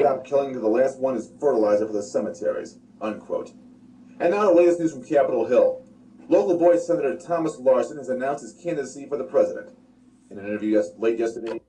I'm killing to the last one is fertilizer for the cemeteries, unquote. And now the latest news from Capitol Hill. Local boy Senator Thomas Larson has announced his candidacy for the president. In an interview late yesterday,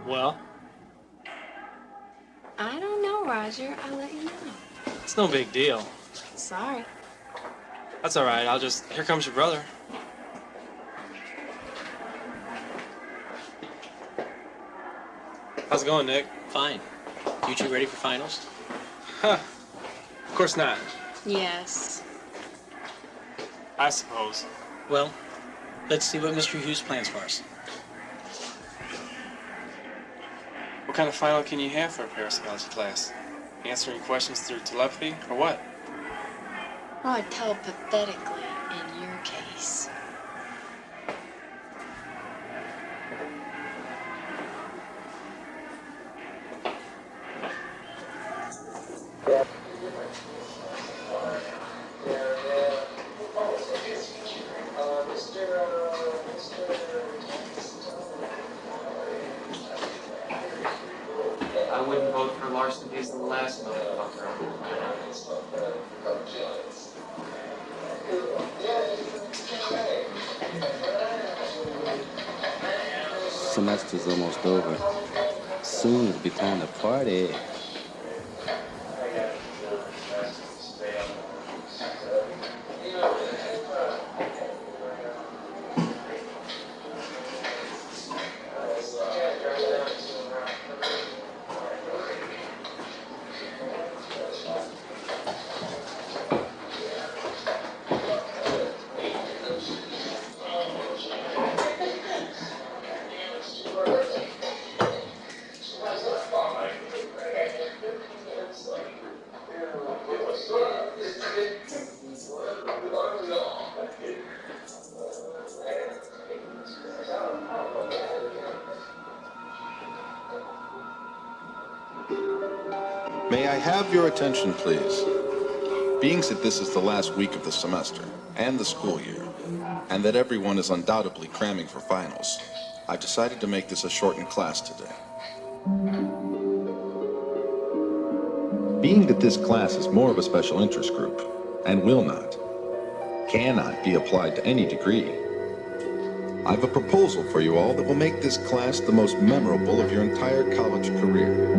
Well, I don't know, Roger. I'll let you know. it's no big deal. Sorry. That's all right. Here comes your brother. How's it going, Nick? Fine. You two ready for finals? Huh. Of course not. Yes. I suppose. Well, let's see what Mr. Hughes plans for us. What kind of final can you have for a parapsychology class? Answering questions through telepathy, or what? Or telepathetically, in your case. I wouldn't vote for Larson. He's the last motherfucker. Semester's almost over. Soon it'll be time to party. May I have your attention, please? Being that this is the last week of the semester and the school year, and that everyone is undoubtedly cramming for finals, I've decided to make this a shortened class today. Being that this class is more of a special interest group, and cannot be applied to any degree, I have a proposal for you all that will make this class the most memorable of your entire college career,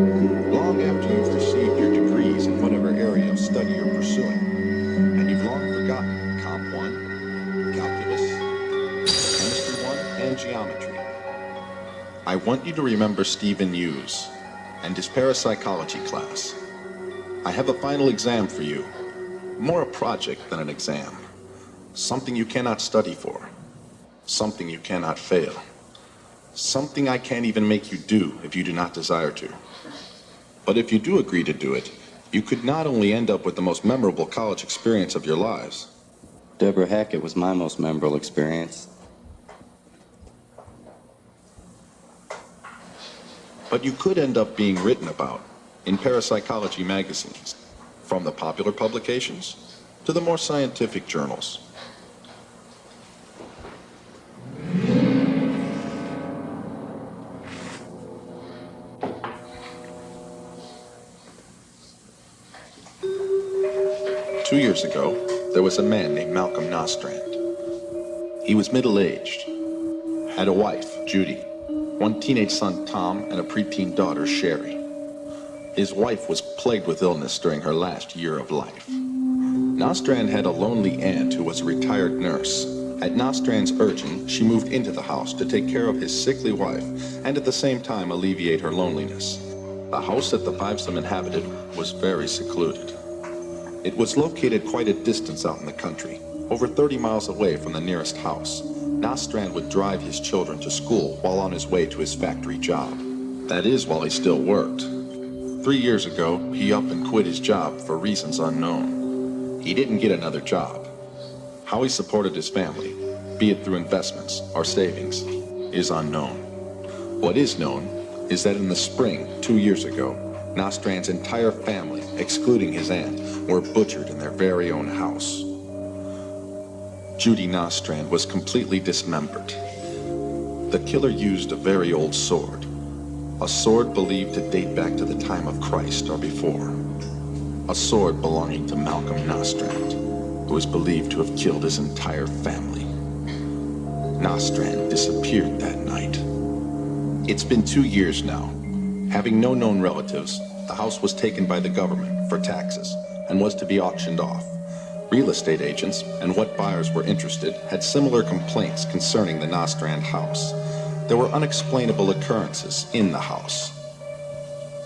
long after you've received your degrees in whatever area of study you're pursuing, and you've long forgotten Comp 1, Calculus, Chemistry 1, and Geometry. I want you to remember Stephen Hughes and his parapsychology class. I have a final exam for you, more a project than an exam, something you cannot study for. Something you cannot fail. Something I can't even make you do if you do not desire to. But if you do agree to do it, you could not only end up with the most memorable college experience of your lives. Deborah Hackett was my most memorable experience. But you could end up being written about in parapsychology magazines, from the popular publications to the more scientific journals. Two years ago, there was a man named Malcolm Nostrand. He was middle-aged, had a wife, Judy, one teenage son, Tom, and a preteen daughter, Sherry. His wife was plagued with illness during her last year of life. Nostrand had a lonely aunt who was a retired nurse. At Nostrand's urging, she moved into the house to take care of his sickly wife and at the same time alleviate her loneliness. The house that the fivesome inhabited was very secluded. It was located quite a distance out in the country, over 30 miles away from the nearest house. Nostrand would drive his children to school while on his way to his factory job. That is, while he still worked. 3 years ago, he up and quit his job for reasons unknown. He didn't get another job. How he supported his family, be it through investments or savings, is unknown. What is known is that in the spring 2 years ago, Nostrand's entire family, excluding his aunt, were butchered in their very own house. Judy Nostrand was completely dismembered. The killer used a very old sword, a sword believed to date back to the time of Christ or before, a sword belonging to Malcolm Nostrand, who is believed to have killed his entire family. Nostrand disappeared that night. It's been 2 years now. Having no known relatives, the house was taken by the government for taxes and was to be auctioned off. Real estate agents and what buyers were interested had similar complaints concerning the Nostrand house. There were unexplainable occurrences in the house.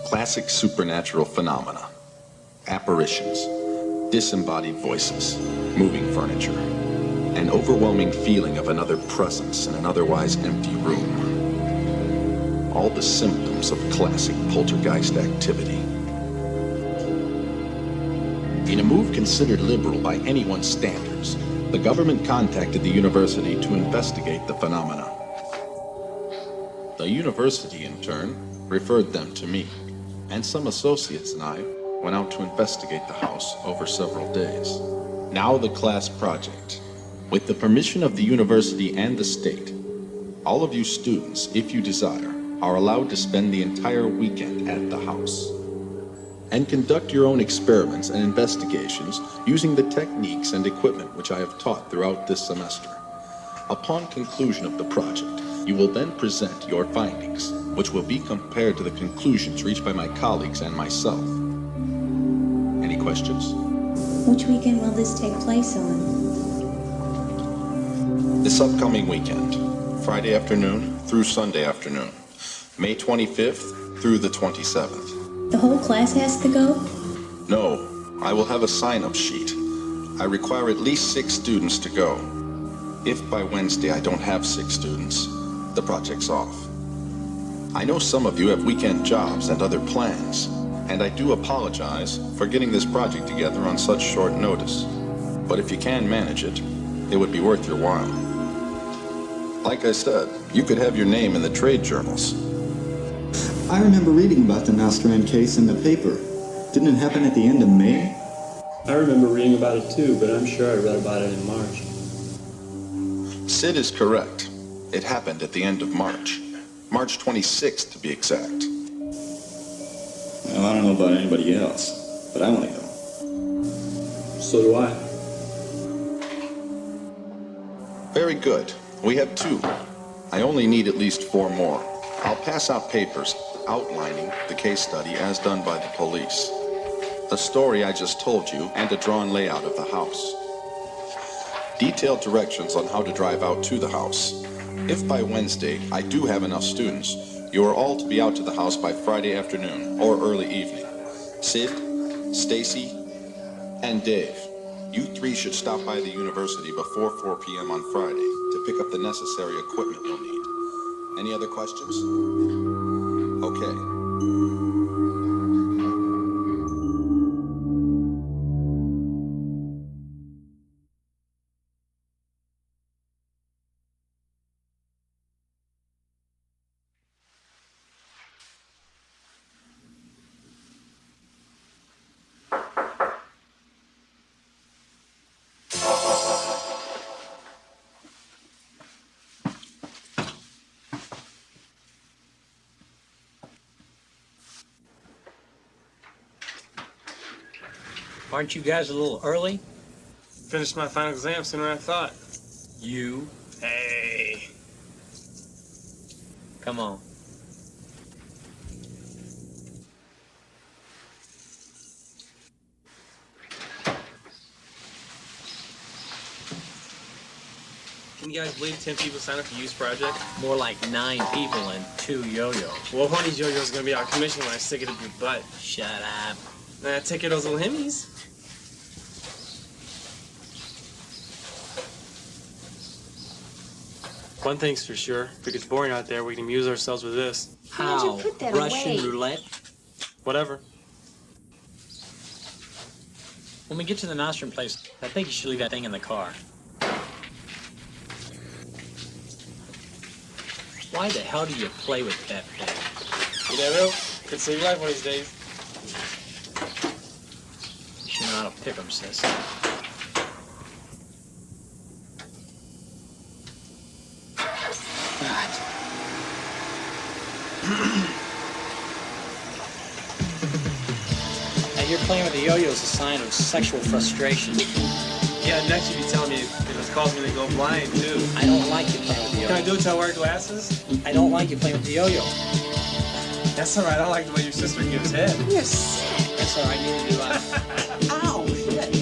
Classic supernatural phenomena. Apparitions, disembodied voices, moving furniture, an overwhelming feeling of another presence in an otherwise empty room. All the symptoms of classic poltergeist activity. In a move considered liberal by anyone's standards, the government contacted the university to investigate the phenomena. The university, in turn, referred them to me, and some associates and I went out to investigate the house over several days. Now the class project. With the permission of the university and the state, all of you students, if you desire, are allowed to spend the entire weekend at the house and conduct your own experiments and investigations using the techniques and equipment which I have taught throughout this semester. Upon conclusion of the project, you will then present your findings, which will be compared to the conclusions reached by my colleagues and myself. Any questions? Which weekend will this take place on? This upcoming weekend, Friday afternoon through Sunday afternoon, May 25th through the 27th. The whole class has to go? No, I will have a sign-up sheet. I require at least 6 students to go. If by Wednesday I don't have 6 students, the project's off. I know some of you have weekend jobs and other plans, and I do apologize for getting this project together on such short notice. But if you can manage it, it would be worth your while. Like I said, you could have your name in the trade journals. I remember reading about the Nostrand case in the paper. Didn't it happen at the end of May? I remember reading about it too, but I'm sure I read about it in March. Sid is correct. It happened at the end of March. March 26th, to be exact. Well, I don't know about anybody else, but I want to go. So do I. Very good. We have 2. I only need at least 4 more. I'll pass out papers outlining the case study as done by the police, the story I just told you, and a drawn layout of the house. Detailed directions on how to drive out to the house. If by Wednesday I do have enough students, you are all to be out to the house by Friday afternoon or early evening. Sid, Stacy, and Dave, you 3 should stop by the university before 4 p.m. on Friday to pick up the necessary equipment you'll need. Any other questions? Okay. Aren't you guys a little early? Finished my final exam sooner than I thought. You. Hey. Come on. Can you guys believe 10 people signed up for Youth Project? More like 9 people and 2 yo-yos. Well, one of these yo-yos is going to be out of commission when I stick it up your butt. Shut up. Nah, take care of those little himmies. One thing's for sure, if it gets boring out there, we can amuse ourselves with this. Why'd you How? put that Russian away? roulette? Whatever. When we get to the Nostrum place, I think you should leave that thing in the car. Why the hell do you play with that thing? You never know. Could save your life one of these days. You should know how to pick 'em, sis. Now, you're playing with the yo-yo is a sign of sexual frustration. Yeah, next you'd be telling me if it calls me to go blind, too. I don't like you playing with the Can I yo-yo. do it till I wear glasses? I don't like you playing with the yo-yo. That's all right. I don't like the way your sister gives head. You're sick. That's all right. Neither do I. Ow, shit.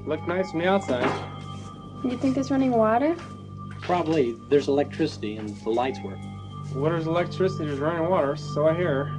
Look nice from the outside. You think it's running water? Probably. There's electricity and the lights work. Water's electricity, there's running water, so I hear.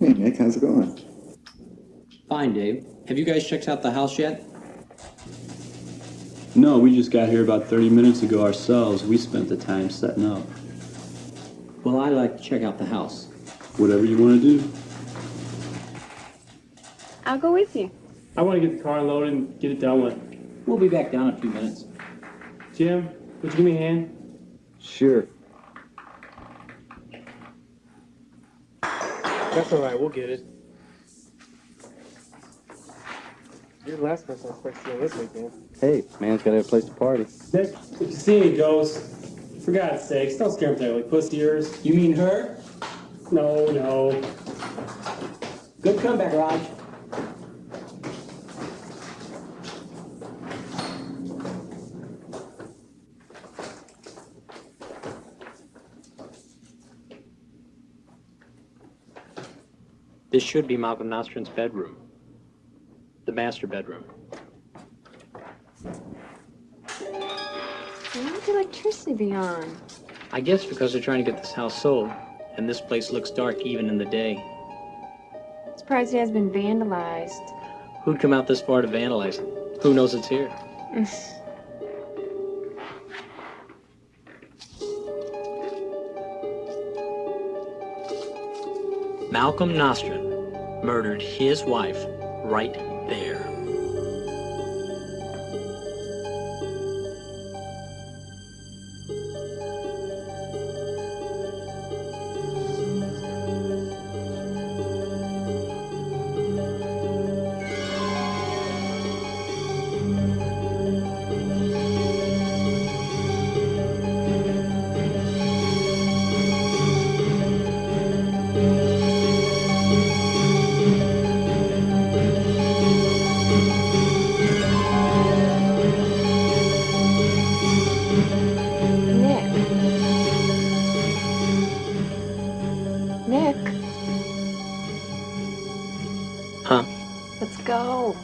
Hey, Nick, how's it going? Fine, Dave. Have you guys checked out the house yet? No, we just got here about 30 minutes ago ourselves. We spent the time setting up. Well, I'd like to check out the house. Whatever you want to do. I'll go with you. I want to get the car loaded and get it done with. We'll be back down in a few minutes. Jim, would you give me a hand? Sure. That's alright, we'll get it. You're the last person I expect to see this weekend. Hey, man's gotta have a place to party. Nick, if you see any ghosts, for God's sakes, don't scare them like pussy ears. You mean her? No. Good comeback, Raj. This should be Malcolm Nostrand's bedroom. The master bedroom. Why would the electricity be on? I guess because they're trying to get this house sold, and this place looks dark even in the day. Surprised it has been vandalized. Who'd come out this far to vandalize it? Who knows it's here? Malcolm Nostrand murdered his wife right there. Nick, Huh? let's go.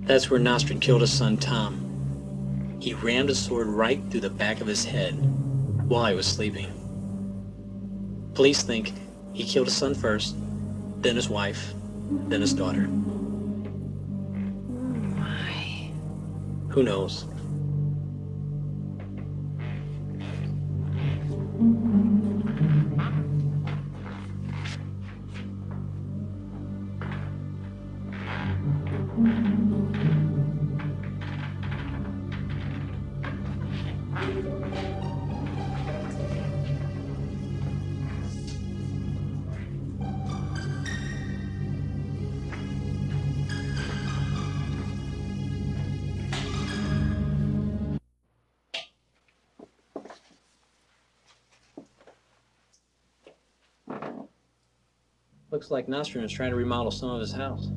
That's where Nostrand killed his son, Tom. He rammed a sword right through the back of his head while he was sleeping. Police think he killed his son first, then his wife, then his daughter. Why? Who knows? Looks like Nostrand is trying to remodel some of his house.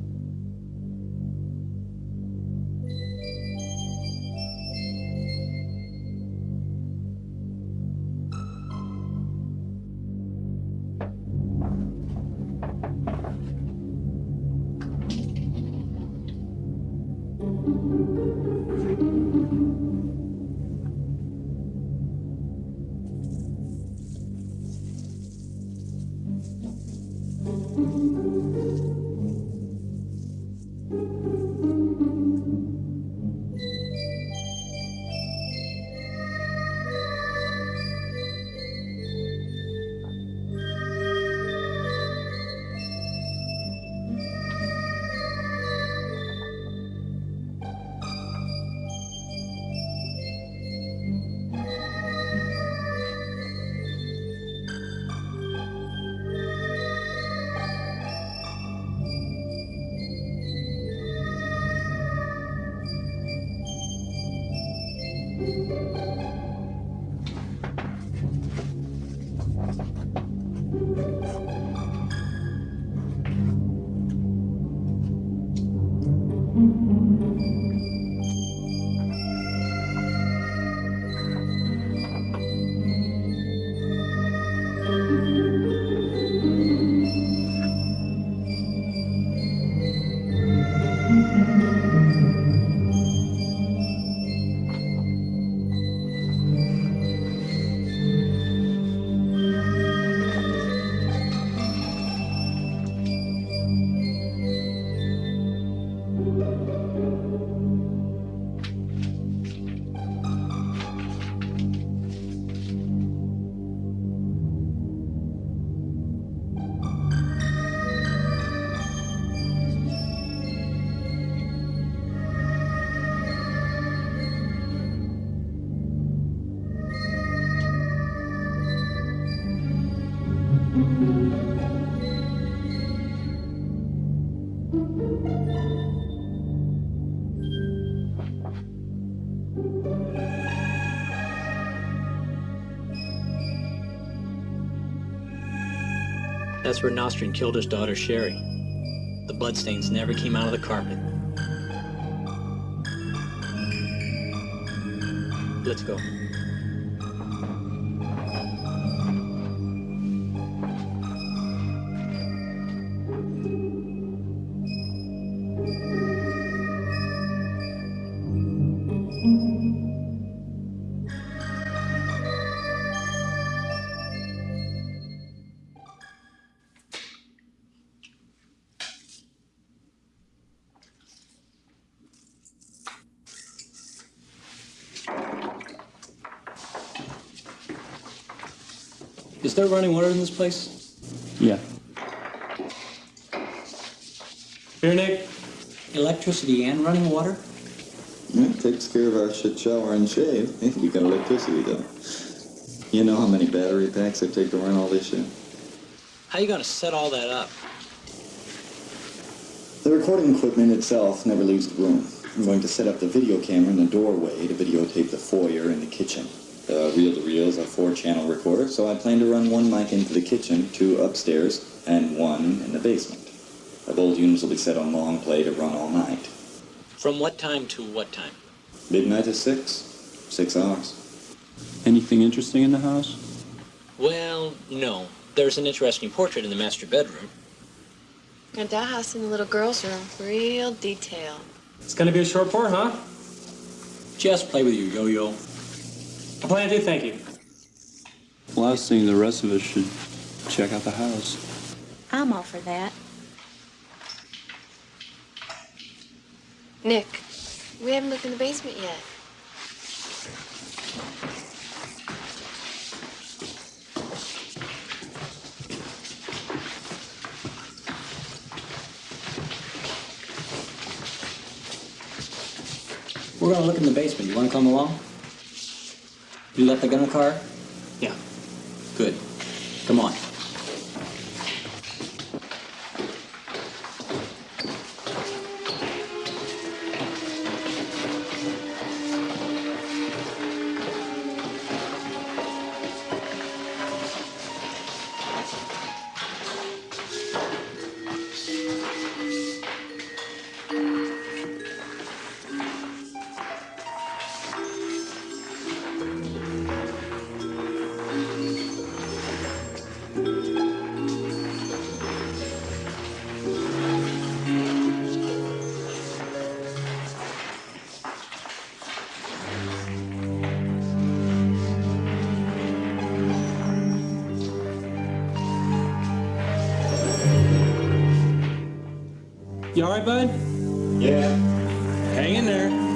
That's where Nostrand killed his daughter, Sherry. The bloodstains never came out of the carpet. Let's go. Is there running water in this place? Yeah. Here, Nick. Electricity and running water? Yeah, it takes care of our shit shower and shave. Hey, we got electricity, though. You know how many battery packs it take to run all this shit? How you gonna set all that up? The recording equipment itself never leaves the room. I'm going to set up the video camera in the doorway to videotape the foyer and the kitchen. The reel-to-reel is a 4-channel recorder, so I plan to run one mic into the kitchen, 2 upstairs, and 1 in the basement. The both units will be set on long play to run all night. From what time to what time? Midnight to 6. 6 hours. Anything interesting in the house? Well, no. There's an interesting portrait in the master bedroom. A dollhouse in the little girl's room. Real detail. It's gonna be a short pour, huh? Just play with your yo-yo. I plan to, thank you. Well, I was thinking the rest of us should check out the house. I'm all for that. Nick, we haven't looked in the basement yet. We're gonna look in the basement. You wanna come along? You left the gun in the car? Yeah. Good. Come on. You all right, bud? Yeah. Hang in there.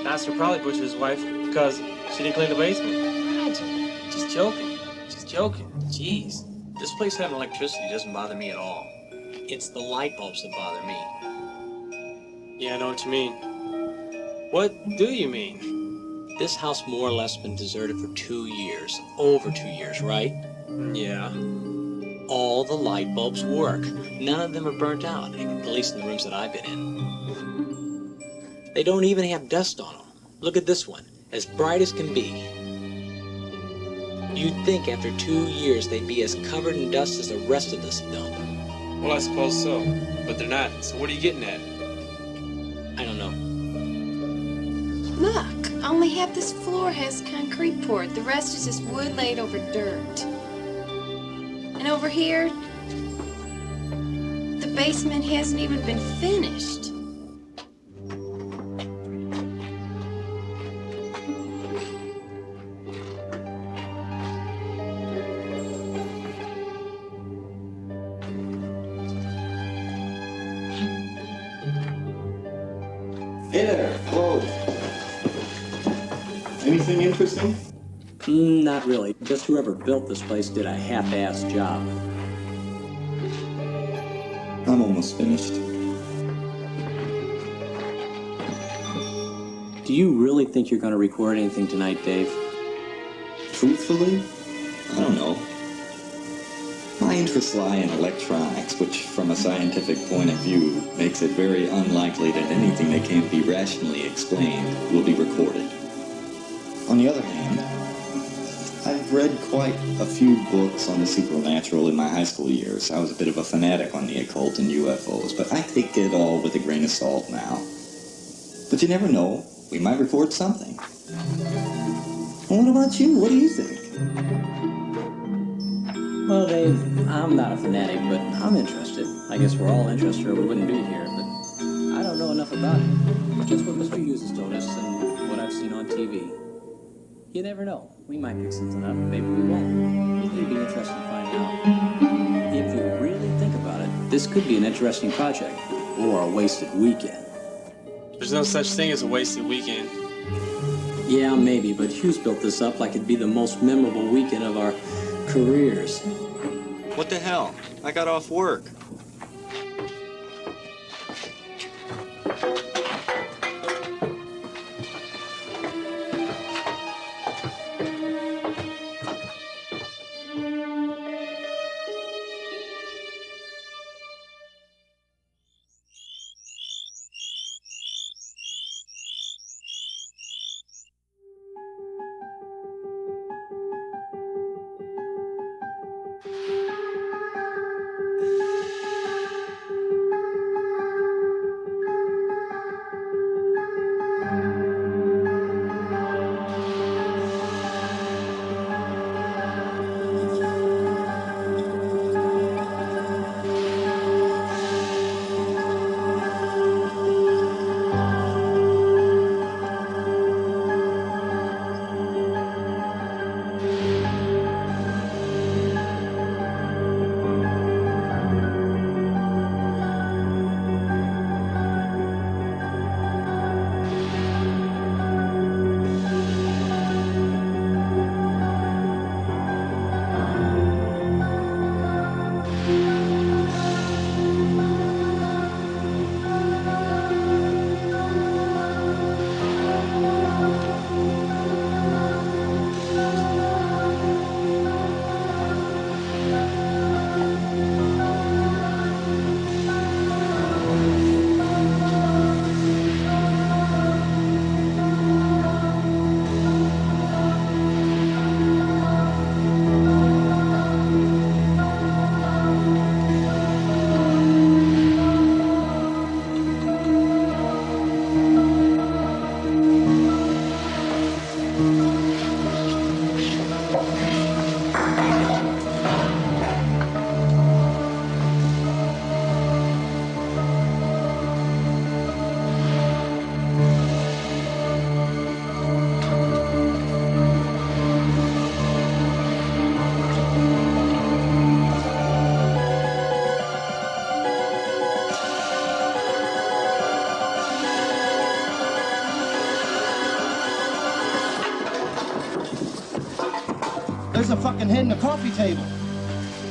Pastor probably butchered his wife because she didn't clean the basement. Roger. Just joking. Just joking. Jeez. This place having electricity doesn't bother me at all. It's the light bulbs that bother me. Yeah, I know what you mean. What do you mean? This house more or less been deserted for 2 years. Over 2 years, right? Yeah. All the light bulbs work. None of them are burnt out, at least in the rooms that I've been in. They don't even have dust on them. Look at this one, as bright as can be. You'd think after 2 years they'd be as covered in dust as the rest of this dump. Well, I suppose so. But they're not. So what are you getting at? I don't know. Look, only half this floor has concrete poured. The rest is just wood laid over dirt. And over here, the basement hasn't even been finished. Hey there. Hello. Anything interesting? Not really. Just whoever built this place did a half-assed job. I'm almost finished. Do you really think you're going to record anything tonight, Dave? Truthfully, I don't know. My interests lie in electronics, which, from a scientific point of view, makes it very unlikely that anything that can't be rationally explained will be recorded. On the other hand, I've read quite a few books on the supernatural in my high school years. I was a bit of a fanatic on the occult and UFOs, but I take it all with a grain of salt now. But you never know. We might record something. Well, what about you? What do you think? Well, Dave, I'm not a fanatic, but I'm interested. I guess we're all interested or we wouldn't be here, but I don't know enough about it. Just what Mr. Hughes has told us and what I've seen on TV. You never know. We might pick something up, maybe we won't. It'd be interesting to find out. If you really think about it, this could be an interesting project, or a wasted weekend. There's no such thing as a wasted weekend. Yeah, maybe, but Hughes built this up like it'd be the most memorable weekend of our careers. What the hell? I got off work. There's a fucking head in the coffee table.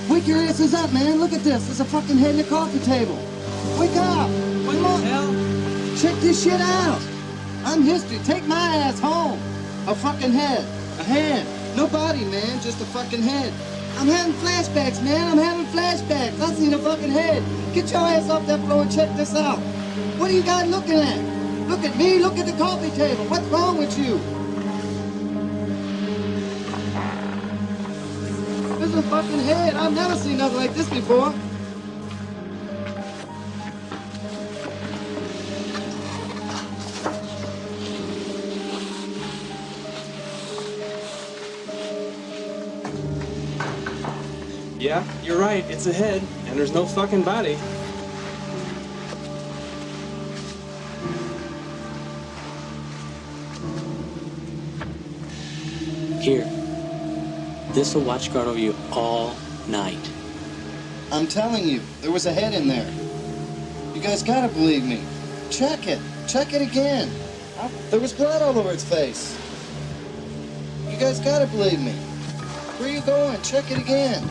Wake your asses up, man. Look at this. There's a fucking head in the coffee table. Wake up. What the hell? Check this shit out. I'm history. Take my ass home. A fucking head. A hand. No body, man. Just a fucking head. I'm having flashbacks, man. I'm having flashbacks. I seen a fucking head. Get your ass off that floor and check this out. What are you guys looking at? Look at me. Look at the coffee table. What's wrong with you? There's a fucking head. I've never seen nothing like this before. Yeah, you're right. It's a head, and there's no fucking body. Here. This'll watch guard over you all night. I'm telling you, there was a head in there. You guys gotta believe me. Check it. Check it again. There was blood all over its face. You guys gotta believe me. Where are you going? Check it again.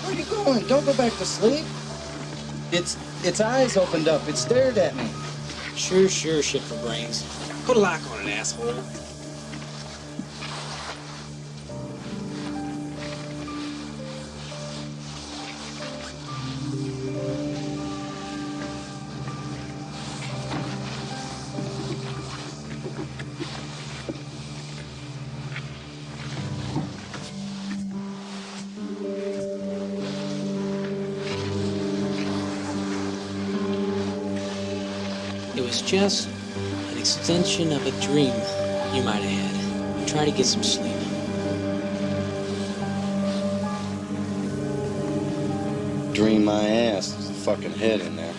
Where are you going? Don't go back to sleep. Its eyes opened up. It stared at me. Sure, shit for brains. Put a lock on it, asshole. It was just an extension of a dream you might have had. Try to get some sleep. Dream my ass. There's a fucking head in there.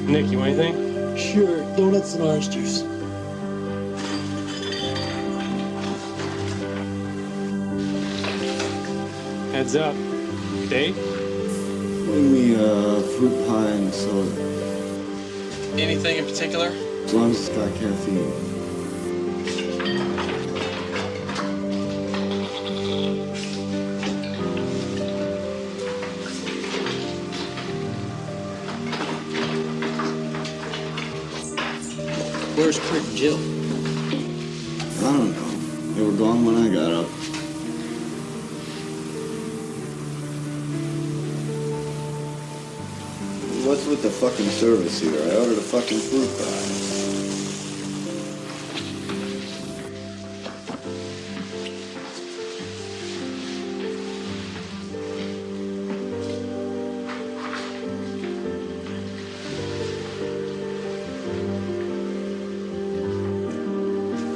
Nick, you want anything? Sure, donuts and orange juice. Heads up. Dave? Bring me fruit pie and soda. Anything in particular? As long as it's got caffeine. Where's Kurt and Jill? I don't know. They were gone when I got up. What's with the fucking service here? I ordered a fucking fruit pie.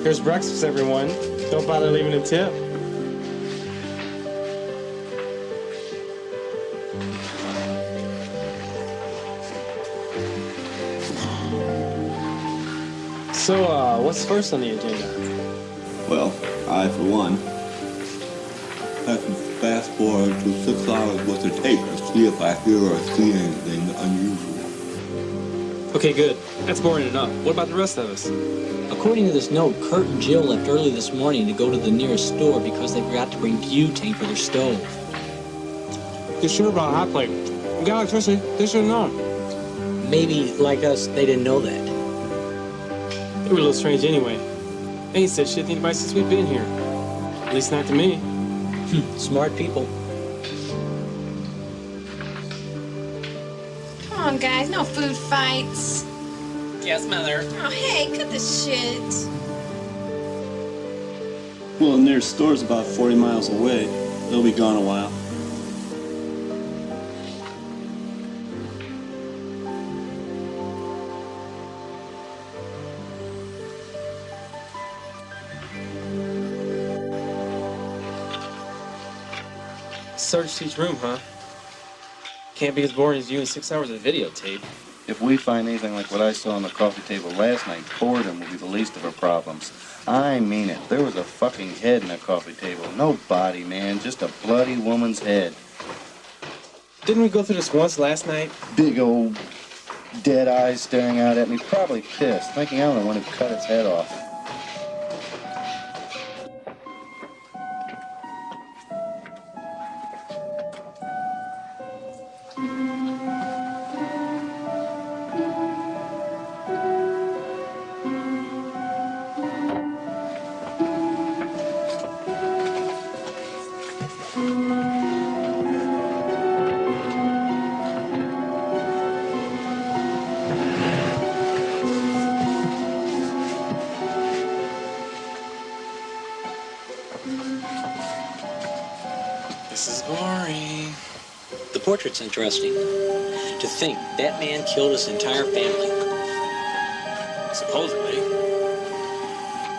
Here's breakfast, everyone. Don't bother leaving a tip. So, what's first on the agenda? Well, I, for one, have to fast forward to 6 hours worth of tape to see if I hear or see anything unusual. Okay, good. That's boring enough. What about the rest of us? According to this note, Kurt and Jill left early this morning to go to the nearest store because they forgot to bring butane for their stove. You sure about a hot plate? We got electricity. They should have known. Maybe, like us, they didn't know that. They were a little strange anyway. They ain't said shit to anybody since we've been here. At least not to me. Smart people. Come on, guys, no food fights. Yes, Mother. Oh, hey, cut the shit. Well, the nearest store's about 40 miles away. They'll be gone a while. Searched each room, huh? Can't be as boring as you in 6 hours of videotape. If we find anything like what I saw on the coffee table last night, boredom will be the least of our problems. I mean it. There was a fucking head in the coffee table. No body, man. Just a bloody woman's head. Didn't we go through this once last night? Big old dead eyes staring out at me. Probably pissed, thinking I'm the one who cut its head off. This is boring. The portrait's interesting. To think that man killed his entire family. Supposedly.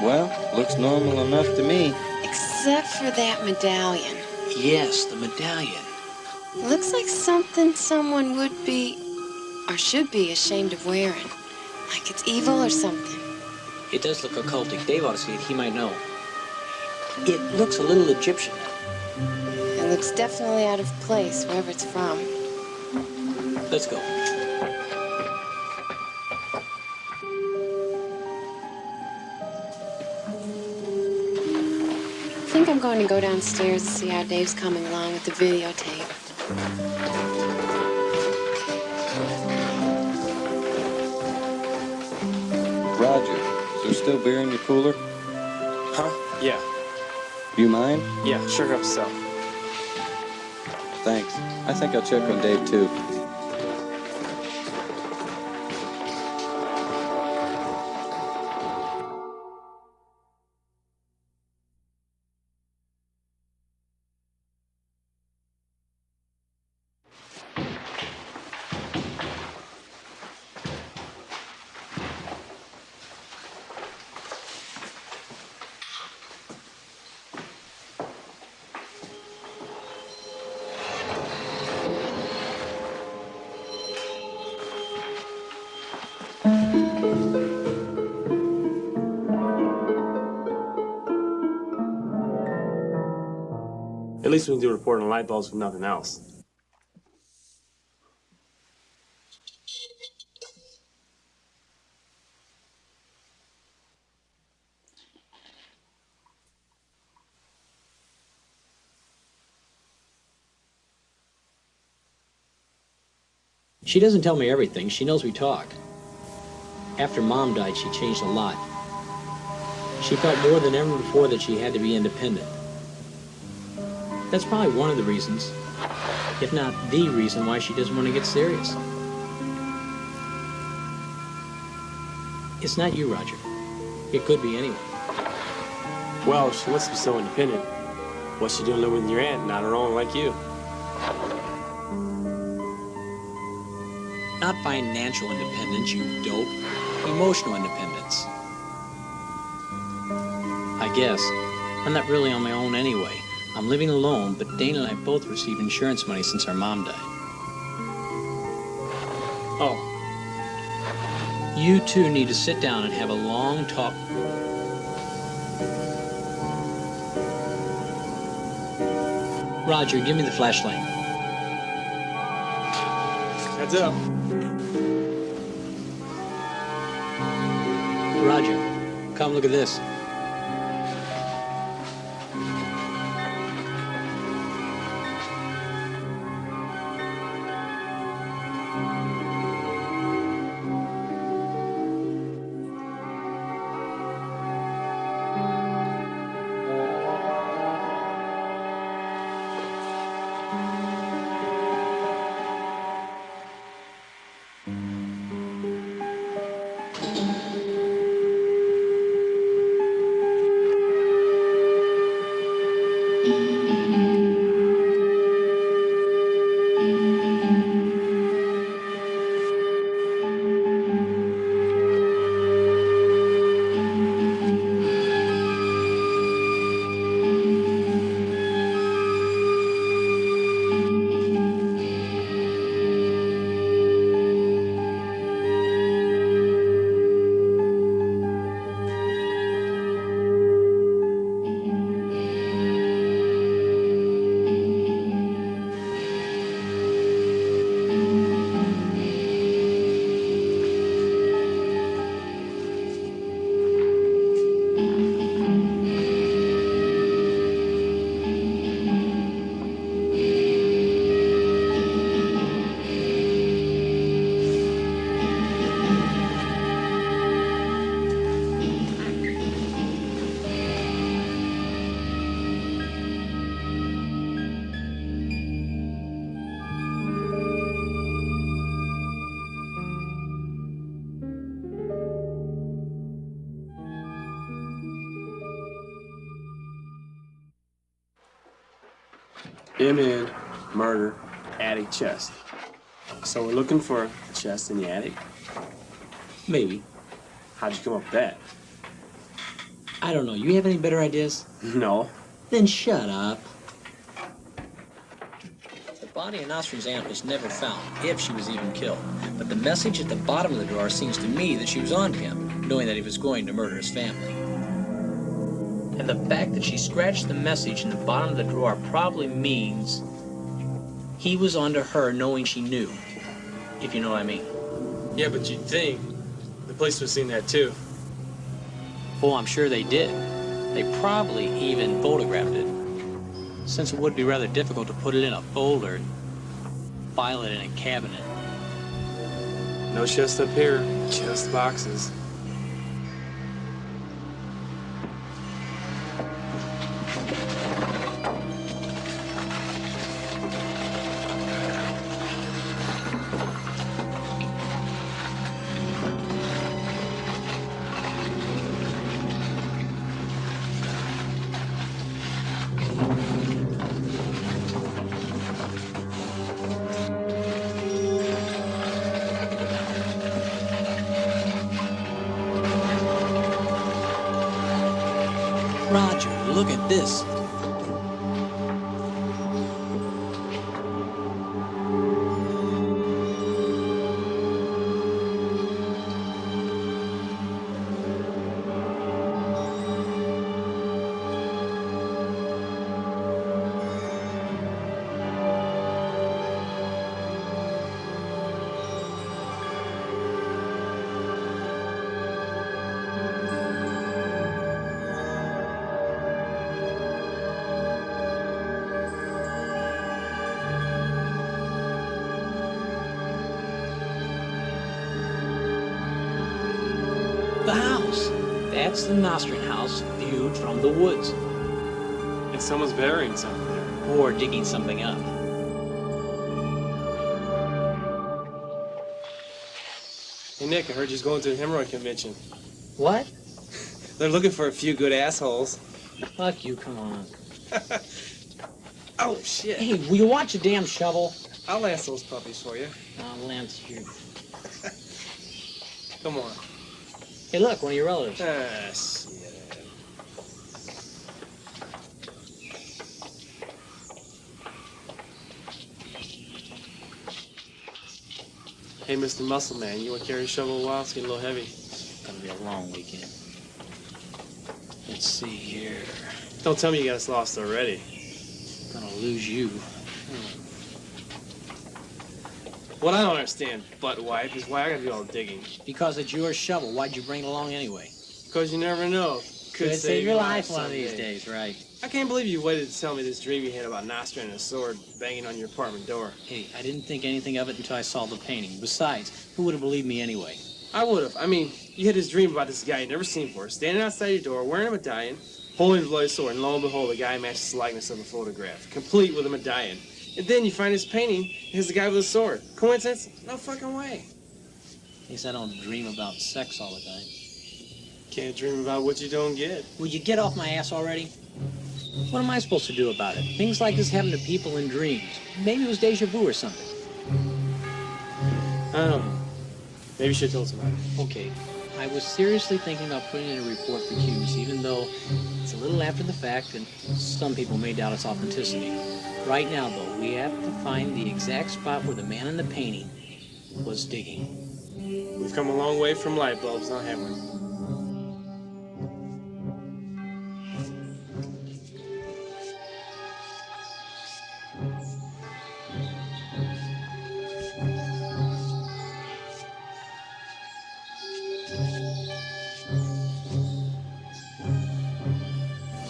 Well, looks normal enough to me. Except for that medallion. Yes, the medallion. Looks like something someone would be, or should be, ashamed of wearing. Like it's evil or something. It does look occultic. Dave ought to see it. He might know. It looks a little Egyptian. It looks definitely out of place, wherever it's from. Let's go. I think I'm going to go downstairs to see how Dave's coming along with the videotape. Roger, is there still beer in your cooler? Huh? Yeah. You mind? Yeah, sure hope so. Thanks. I think I'll check on Dave too. At least we can do a report on light bulbs with nothing else. She doesn't tell me everything. She knows we talk. After Mom died, she changed a lot. She felt more than ever before that she had to be independent. That's probably one of the reasons, if not the reason, why she doesn't want to get serious. It's not you, Roger. It could be anyone. Well, she must be so independent. What's she doing living with your aunt, not her own like you? Not financial independence, you dope. Emotional independence. I guess. I'm not really on my own anyway. I'm living alone, but Dane and I both received insurance money since our mom died. Oh. You two need to sit down and have a long talk. Roger, give me the flashlight. Heads up. Roger, come look at this. M.N. Murder. Attic chest. So we're looking for a chest in the attic? Maybe. How'd you come up with that? I don't know. You have any better ideas? No. Then shut up. The body of Nostrin's aunt was never found, if she was even killed. But the message at the bottom of the drawer seems to me that she was on to him, knowing that he was going to murder his family. And the fact that she scratched the message in the bottom of the drawer probably means he was onto her knowing she knew, if you know what I mean. Yeah, but you'd think the police would have seen that too. Oh, I'm sure they did. They probably even photographed it, since it would be rather difficult to put it in a folder and file it in a cabinet. No chest up here, just boxes. Roger, look at this. The house. That's the Nostrin house, viewed from the woods. And someone's burying something there. Or digging something up. Hey Nick, I heard you're going to the hemorrhoid convention. What? They're looking for a few good assholes. Fuck you, come on. Oh, shit. Hey, will you watch a damn shovel? I'll lance those puppies for you. I'll lance you. Come on. Hey, look, one of your relatives. Ah, shit. Hey, Mr. Muscle Man, you want to carry a shovel a while? It's getting a little heavy. It's gonna be a long weekend. Let's see here. Don't tell me you got us lost already. I'm gonna lose you. What I don't understand, butt wife, is why I gotta do all the digging. Because it's your shovel. Why'd you bring it along anyway? Because you never know. Could save your life one of these days, right? I can't believe you waited to tell me this dream you had about Nostra and a sword banging on your apartment door. Hey, I didn't think anything of it until I saw the painting. Besides, who would have believed me anyway? I would have. I mean, you had this dream about this guy you'd never seen before, standing outside your door, wearing a medallion, holding a bloody sword, and lo and behold, the guy matches the likeness of the photograph, complete with a medallion. And then you find this painting, and it's the guy with a sword. Coincidence? No fucking way. At least I don't dream about sex all the time. Can't dream about what you don't get. Will you get off my ass already? What am I supposed to do about it? Things like this happen to people in dreams. Maybe it was deja vu or something. I don't know. Maybe you should tell somebody. Okay. I was seriously thinking about putting in a report for Hughes, even though it's a little after the fact and some people may doubt its authenticity. Right now, though, we have to find the exact spot where the man in the painting was digging. We've come a long way from light bulbs, now haven't we?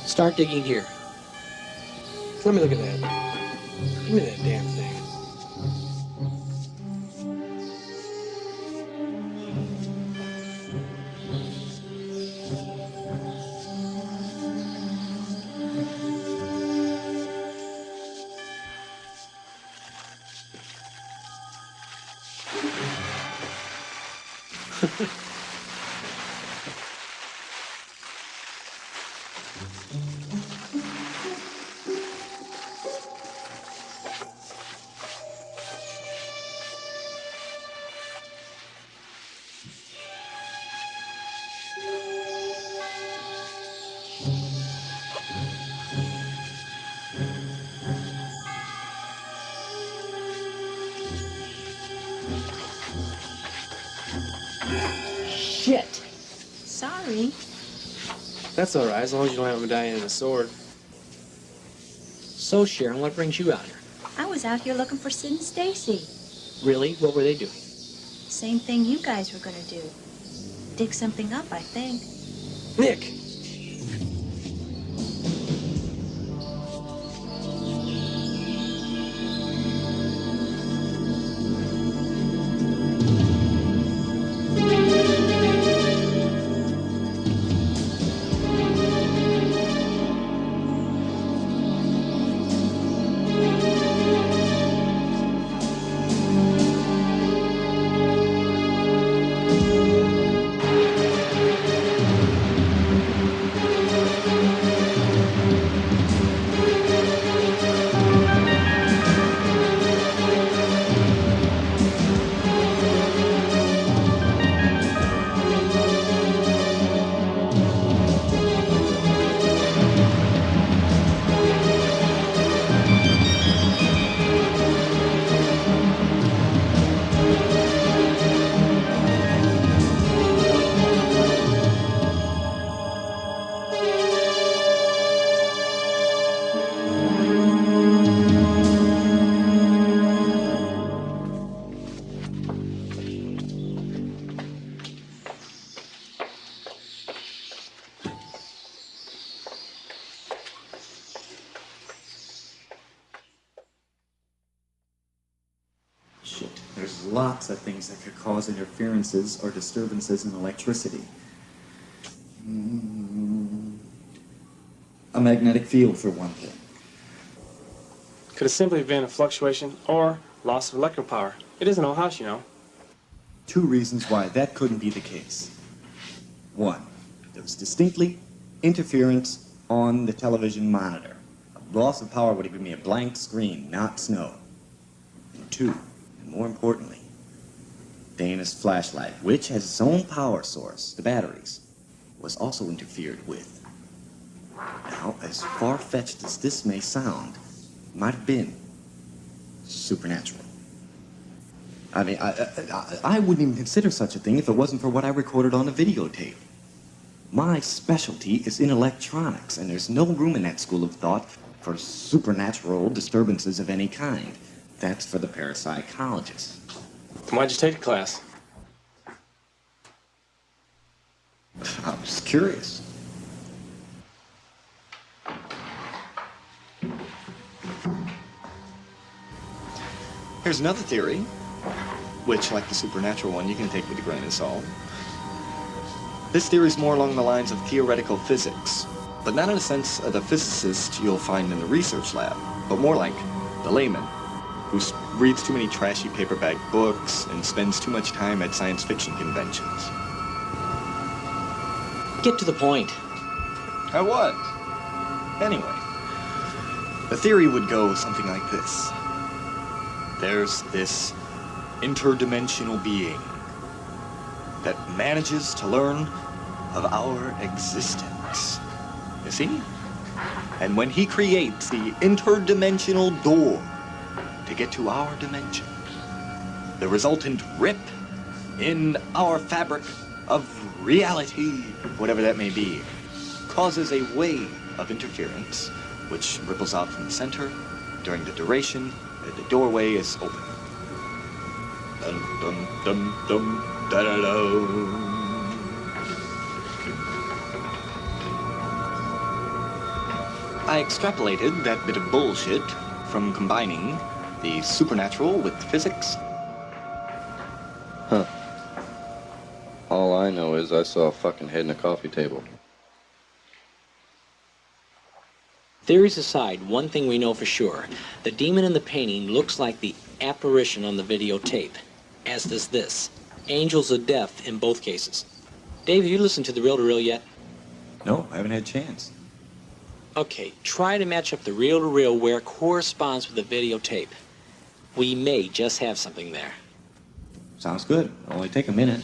Start digging here. Let me look at that. Give me that damn thing. see? That's alright, as long as you don't have a medallion and a sword. So, Sharon, what brings you out here? I was out here looking for Sid and Stacy. Really? What were they doing? Same thing you guys were gonna do. Dig something up, I think. Nick! There's lots of things that could cause interferences or disturbances in electricity. A magnetic field, for one thing. Could have simply been a fluctuation or loss of electrical power. It isn't a whole house, you know. Two reasons why that couldn't be the case. One, there was distinctly interference on the television monitor. A loss of power would have given me a blank screen, not snow. And two, and more importantly, Dana's flashlight, which has its own power source, the batteries, was also interfered with. Now, as far-fetched as this may sound, it might have been supernatural. I mean, I wouldn't even consider such a thing if it wasn't for what I recorded on a videotape. My specialty is in electronics, and there's no room in that school of thought for supernatural disturbances of any kind. That's for the parapsychologists. Then why'd you take the class? I was curious. Here's another theory, which, like the supernatural one, you can take with a grain of salt. This theory is more along the lines of theoretical physics, but not in the sense of the physicist you'll find in the research lab, but more like the layman, who reads too many trashy paperback books and spends too much time at science fiction conventions. Get to the point. I was. Anyway, the theory would go something like this. There's this interdimensional being that manages to learn of our existence. You see? And when he creates the interdimensional door to get to our dimension, the resultant rip in our fabric of reality, whatever that may be, causes a wave of interference which ripples out from the center during the duration that the doorway is open. Dum dum dum dum da da da. I extrapolated that bit of bullshit from combining the supernatural with physics. Huh. All I know is I saw a fucking head in a coffee table. Theories aside, one thing we know for sure. The demon in the painting looks like the apparition on the videotape, as does this. Angels of death in both cases. Dave, have you listened to the reel-to-reel yet? No, I haven't had a chance. Okay, try to match up the reel-to-reel where it corresponds with the videotape. We may just have something there. Sounds good. It'll only take a minute.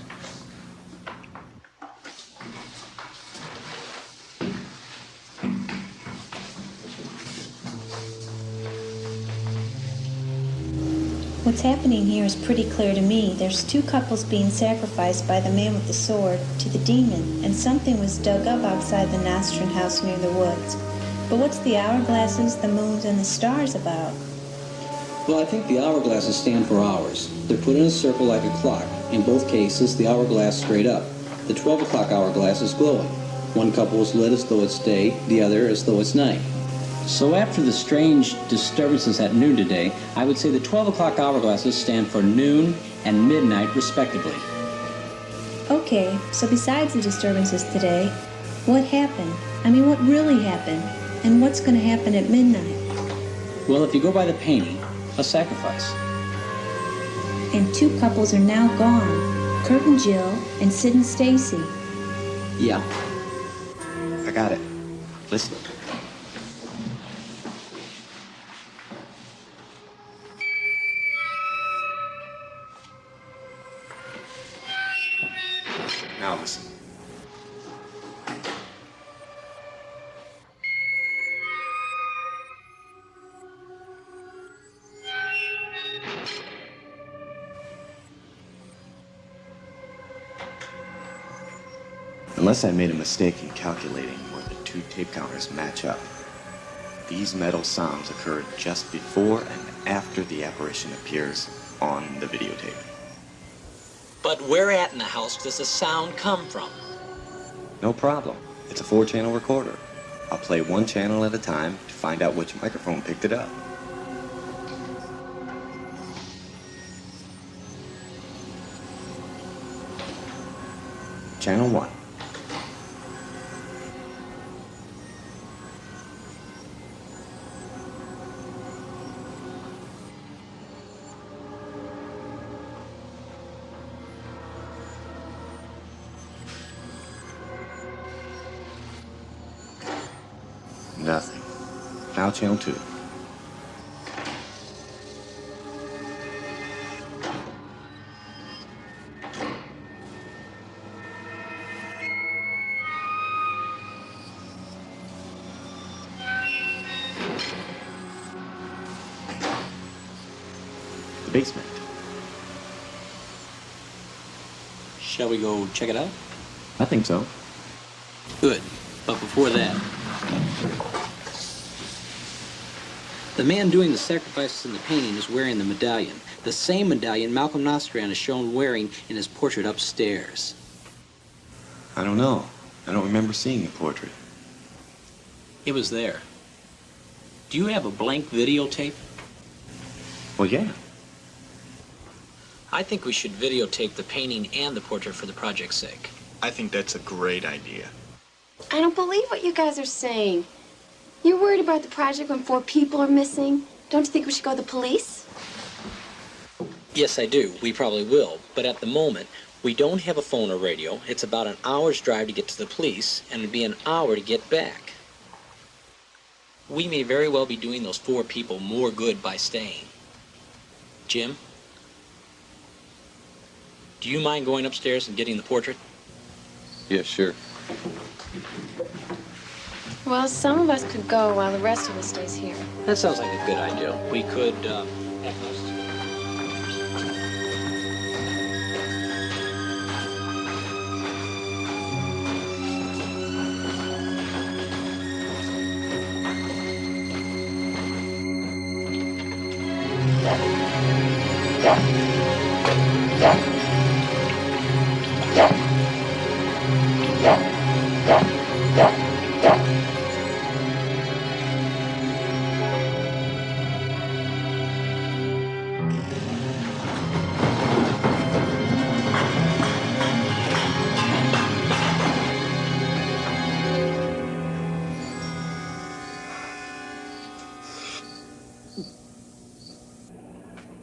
What's happening here is pretty clear to me. There's two couples being sacrificed by the man with the sword to the demon, and something was dug up outside the Nostrand house near the woods. But what's the hourglasses, the moons, and the stars about? Well, I think the hourglasses stand for hours. They're put in a circle like a clock. In both cases, the hourglass straight up. The 12 o'clock hourglass is glowing. One couple is lit as though it's day, the other as though it's night. So after the strange disturbances at noon today, I would say the 12 o'clock hourglasses stand for noon and midnight respectively. Okay, so besides the disturbances today, what happened? I mean, what really happened? And what's going to happen at midnight? Well, if you go by the painting, a sacrifice. And two couples are now gone. Kurt and Jill, and Sid and Stacy. Yeah. I got it. Listen. Now listen. Unless I made a mistake in calculating where the two tape counters match up, these metal sounds occurred just before and after the apparition appears on the videotape. But where at in the house does the sound come from? No problem. It's a 4-channel recorder. I'll play one channel at a time to find out which microphone picked it up. Channel 1. Nothing. Now channel 2. The basement. Shall we go check it out? I think so. Good. But before that, the man doing the sacrifices in the painting is wearing the medallion. The same medallion Malcolm Nostrand is shown wearing in his portrait upstairs. I don't know. I don't remember seeing the portrait. It was there. Do you have a blank videotape? Well, yeah. I think we should videotape the painting and the portrait for the project's sake. I think that's a great idea. I don't believe what you guys are saying. You're worried about the project when 4 people are missing? Don't you think we should go to the police? Yes, I do. We probably will. But at the moment, we don't have a phone or radio. It's about an hour's drive to get to the police, and it'd be an hour to get back. We may very well be doing those 4 people more good by staying. Jim? Do you mind going upstairs and getting the portrait? Yeah, sure. Well, some of us could go while the rest of us stays here. That sounds like a good idea. We could, have most.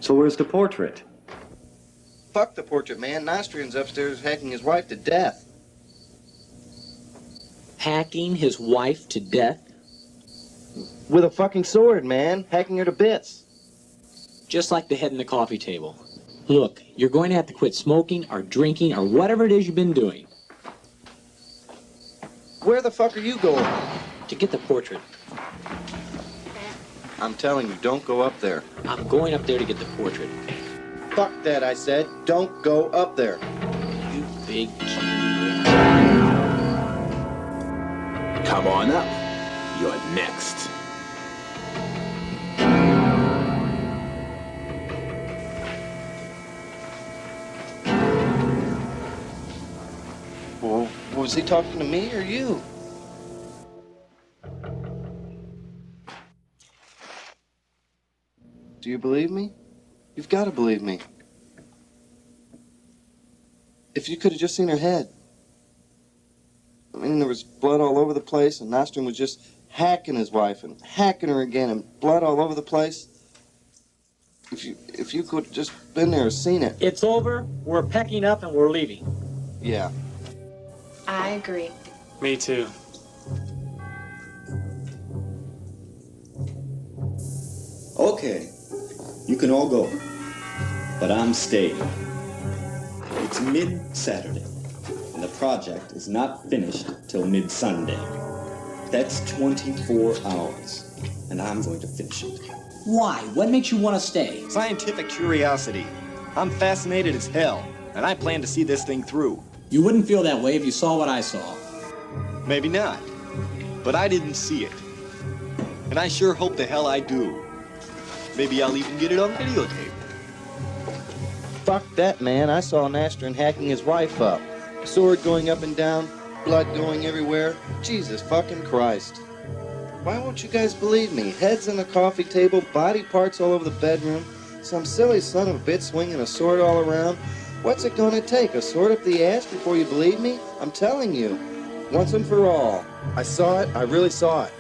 So where's the portrait? Fuck the portrait, man. Nostrand's upstairs hacking his wife to death. Hacking his wife to death? With a fucking sword, man. Hacking her to bits. Just like the head in the coffee table. Look, you're going to have to quit smoking or drinking or whatever it is you've been doing. Where the fuck are you going? To get the portrait. I'm telling you, don't go up there. I'm going up there to get the portrait. Fuck that, I said. Don't go up there. You big candy. Come on up. You're next. Well, was he talking to me or you? Do you believe me? You've got to believe me. If you could have just seen her head. I mean, there was blood all over the place, and Nostrum was just hacking his wife and hacking her again, and blood all over the place. If you could have just been there and seen it. It's over. We're packing up and we're leaving. Yeah. I agree. Me too. Okay, you can all go, but I'm staying. It's mid-Saturday, and the project is not finished till mid-Sunday. That's 24 hours, and I'm going to finish it. Why? What makes you want to stay? Scientific curiosity. I'm fascinated as hell, and I plan to see this thing through. You wouldn't feel that way if you saw what I saw. Maybe not, but I didn't see it. And I sure hope the hell I do. Maybe I'll even get it on videotape. Fuck that, man. I saw Nostrum hacking his wife up. Sword going up and down, blood going everywhere. Jesus fucking Christ. Why won't you guys believe me? Heads on the coffee table, body parts all over the bedroom, some silly son of a bitch swinging a sword all around. What's it gonna take? A sword up the ass before you believe me? I'm telling you. Once and for all. I saw it. I really saw it.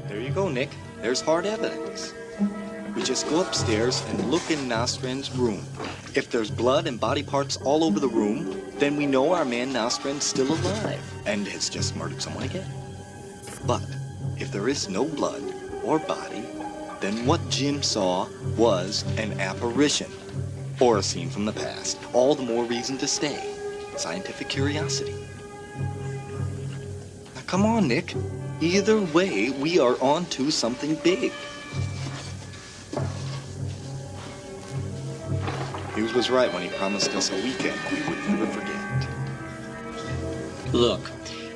There you go, Nick. There's hard evidence. We just go upstairs and look in Nostrand's room. If there's blood and body parts all over the room, then we know our man Nostrand's still alive and has just murdered someone again. But if there is no blood or body, then what Jim saw was an apparition or a scene from the past. All the more reason to stay. Scientific curiosity. Now come on, Nick. Either way, we are on to something big. Hughes was right when he promised us a weekend we would never forget. Look,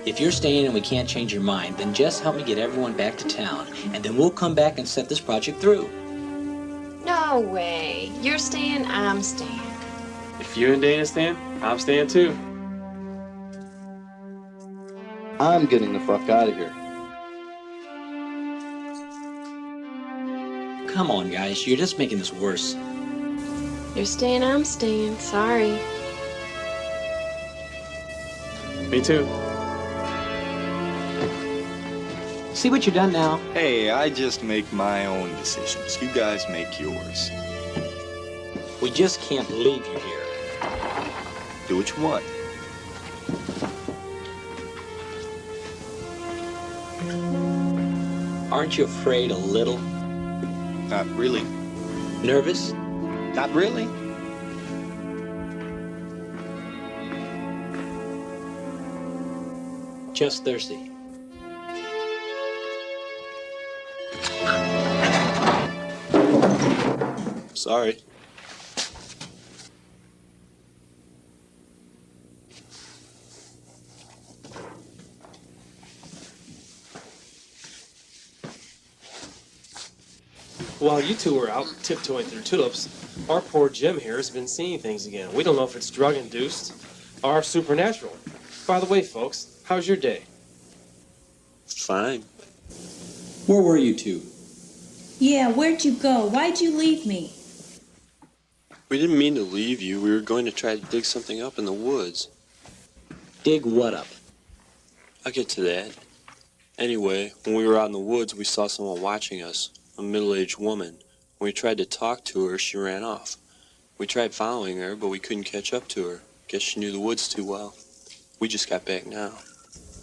if you're staying and we can't change your mind, then just help me get everyone back to town, and then we'll come back and set this project through. No way. You're staying, I'm staying. If you and Dana stand, I'm staying too. I'm getting the fuck out of here. Come on, guys, you're just making this worse. You're staying, I'm staying. Sorry. Me too. See what you've done now? Hey, I just make my own decisions. You guys make yours. We just can't leave you here. Do what you want. Aren't you afraid a little? Not really. Nervous? Not really. Just thirsty. Sorry. While you two were out tiptoeing through tulips, our poor Jim here has been seeing things again. We don't know if it's drug-induced or supernatural. By the way, folks, how's your day? Fine. Where were you two? Yeah, where'd you go? Why'd you leave me? We didn't mean to leave you. We were going to try to dig something up in the woods. Dig what up? I'll get to that. Anyway, when we were out in the woods, we saw someone watching us, a middle-aged woman. When we tried to talk to her, she ran off. We tried following her, but we couldn't catch up to her. Guess she knew the woods too well. We just got back now.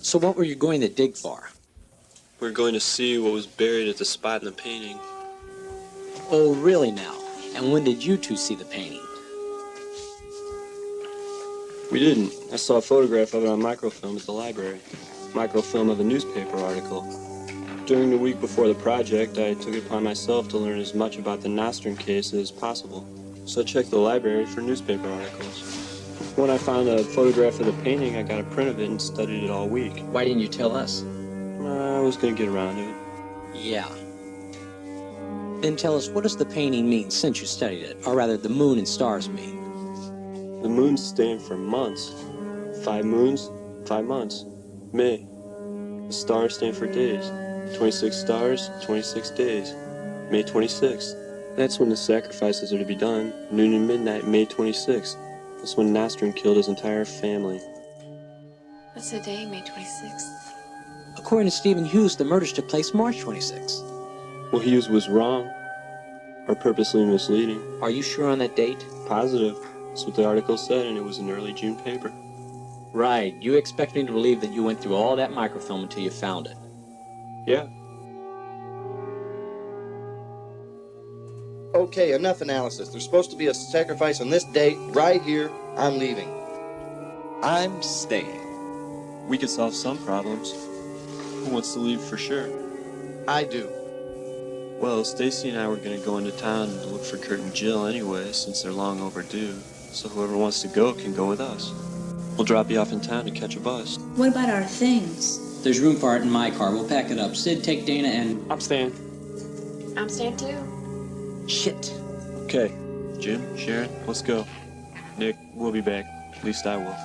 So what were you going to dig for? We were going to see what was buried at the spot in the painting. Oh, really now? And when did you two see the painting? We didn't. I saw a photograph of it on microfilm at the library. Microfilm of a newspaper article. During the week before the project, I took it upon myself to learn as much about the Nostrum case as possible. So I checked the library for newspaper articles. When I found a photograph of the painting, I got a print of it and studied it all week. Why didn't you tell us? I was going to get around to it. Yeah. Then tell us, what does the painting mean since you studied it? Or rather, the moon and stars mean? The moons stand for months. 5 moons, 5 months. May. The stars stand for days. 26 stars, 26 days. May 26th. That's when the sacrifices are to be done. Noon and midnight, May 26th. That's when Nostrum killed his entire family. What's the day, May 26th? According to Stephen Hughes, the murders took place March 26th. Well, Hughes was wrong. Or purposely misleading. Are you sure on that date? Positive. That's what the article said, and it was an early June paper. Right. You expect me to believe that you went through all that microfilm until you found it? Yeah. Okay, enough analysis. There's supposed to be a sacrifice on this date, right here. I'm leaving. I'm staying. We could solve some problems. Who wants to leave for sure? I do. Well, Stacy and I were going to go into town to look for Kurt and Jill anyway, since they're long overdue. So whoever wants to go can go with us. We'll drop you off in town to catch a bus. What about our things? There's room for it in my car. We'll pack it up. Sid, take Dana and... I'm staying. I'm staying too. Shit. Okay. Jim, Sharon, let's go. Nick, we'll be back. At least I will.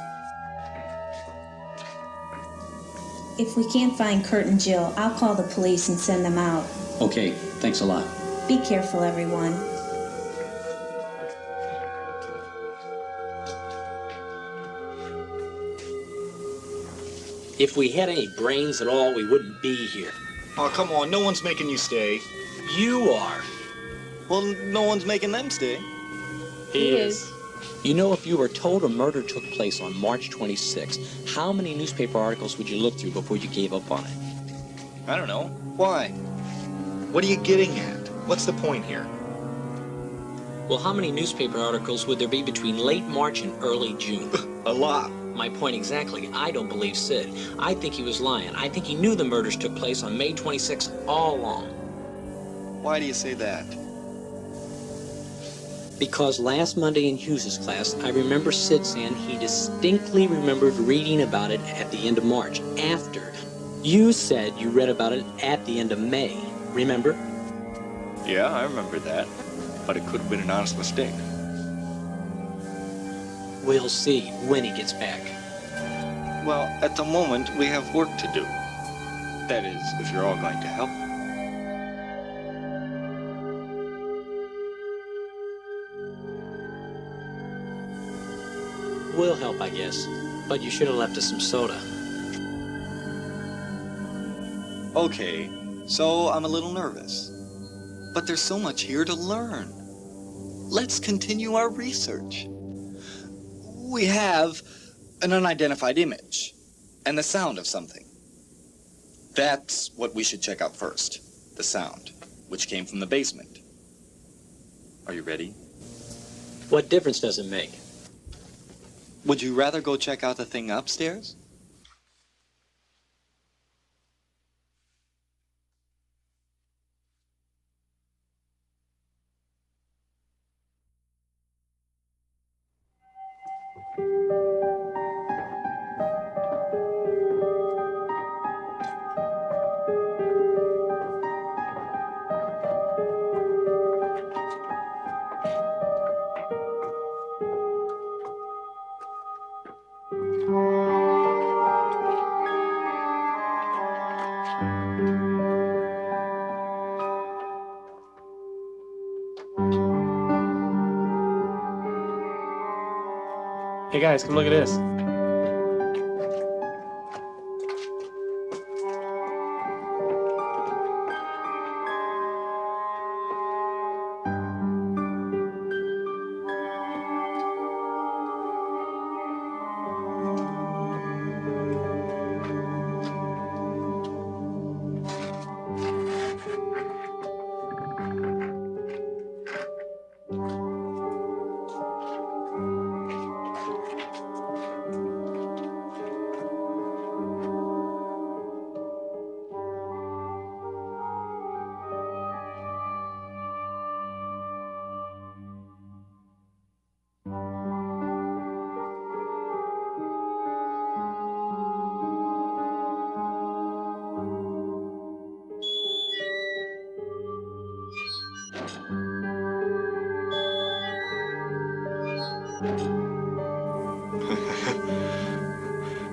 If we can't find Kurt and Jill, I'll call the police and send them out. Okay, thanks a lot. Be careful, everyone. If we had any brains at all, we wouldn't be here. Oh, come on. No one's making you stay. You are. Well, no one's making them stay. He is. You know, if you were told a murder took place on March 26th, how many newspaper articles would you look through before you gave up on it? I don't know. Why? What are you getting at? What's the point here? Well, how many newspaper articles would there be between late March and early June? A lot. My point exactly. I don't believe Sid. I think he was lying. I think he knew the murders took place on May 26th all along. Why do you say that? Because last Monday in Hughes' class, I remember Sid saying he distinctly remembered reading about it at the end of March, after. You said you read about it at the end of May, remember? Yeah, I remember that. But it could have been an honest mistake. We'll see when he gets back. Well, at the moment, we have work to do. That is, if you're all going to help. We'll help, I guess. But you should have left us some soda. Okay, so I'm a little nervous. But there's so much here to learn. Let's continue our research. We have an unidentified image and the sound of something. That's what we should check out first. The sound, which came from the basement. Are you ready? What difference does it make? Would you rather go check out the thing upstairs? Hey guys, come look at this.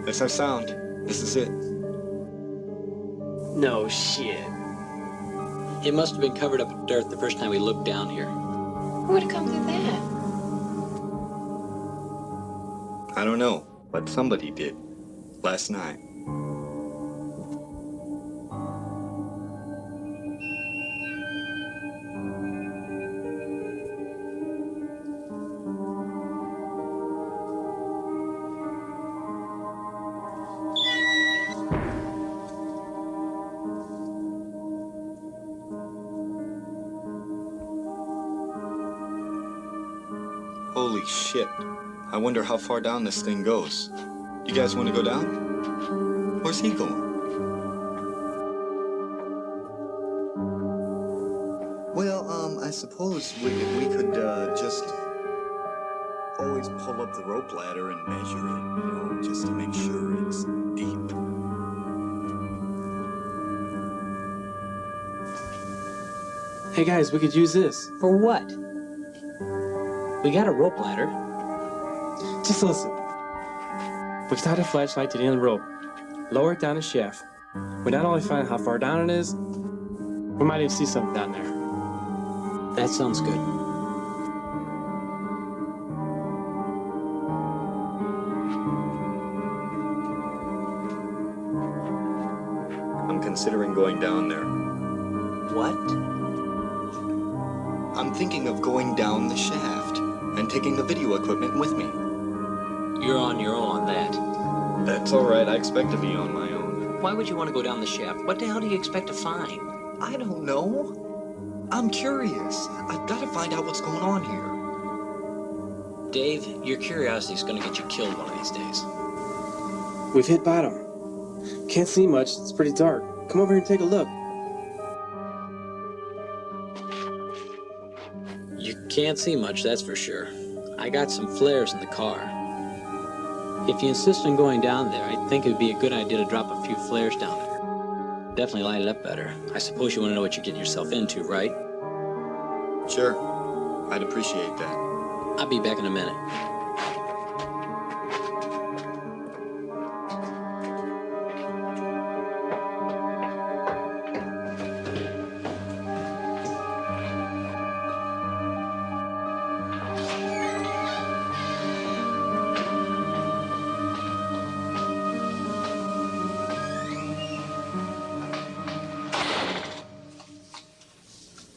That's our sound. This is it. No shit. It must have been covered up with dirt the first time we looked down here. Who would have come through that? I don't know, but somebody did. Last night. Holy shit. I wonder how far down this thing goes. You guys want to go down? Where's he going? Well, I suppose we could just always pull up the rope ladder and measure it, just to make sure it's deep. Hey guys, we could use this. For what? We got a rope ladder. Just listen. We tie the flashlight to the end of the rope, lower it down the shaft. We not only find how far down it is, we might even see something down there. That sounds good. I'm considering going down there. What? I'm thinking of going down the shaft and taking the video equipment with me. You're on your own on that. That's all right. I expect to be on my own. Why would you want to go down the shaft? What the hell do you expect to find? I don't know. I'm curious. I've got to find out what's going on here. Dave, your curiosity is going to get you killed one of these days. We've hit bottom. Can't see much. It's pretty dark. Come over here and take a look. You can't see much, that's for sure. I got some flares in the car. If you insist on going down there, I think it would be a good idea to drop a few flares down there. Definitely light it up better. I suppose you want to know what you're getting yourself into, right? Sure. I'd appreciate that. I'll be back in a minute.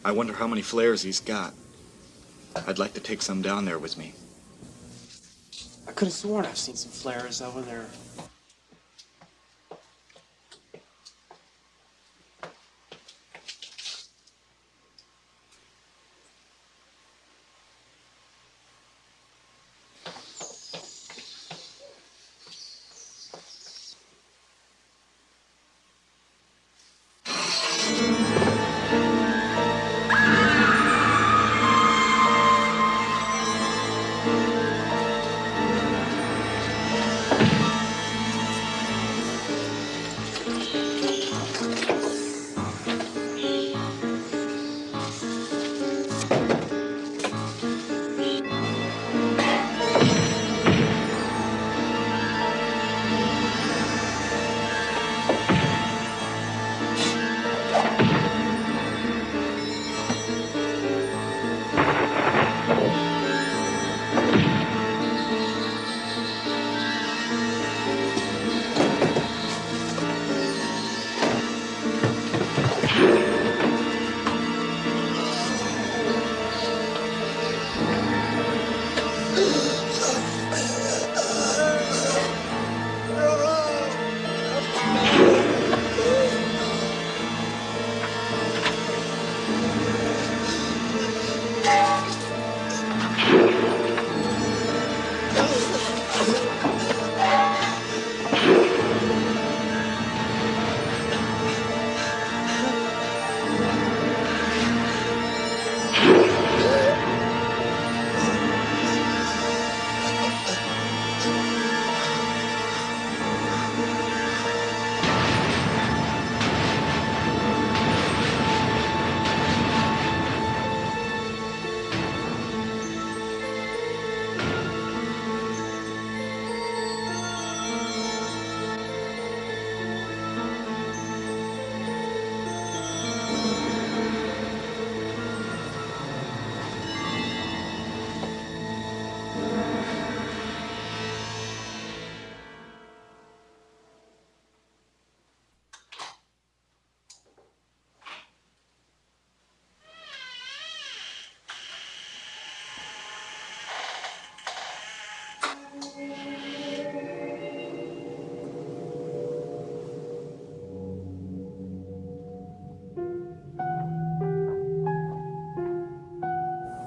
I wonder how many flares he's got. I'd like to take some down there with me. I could have sworn I've seen some flares over there.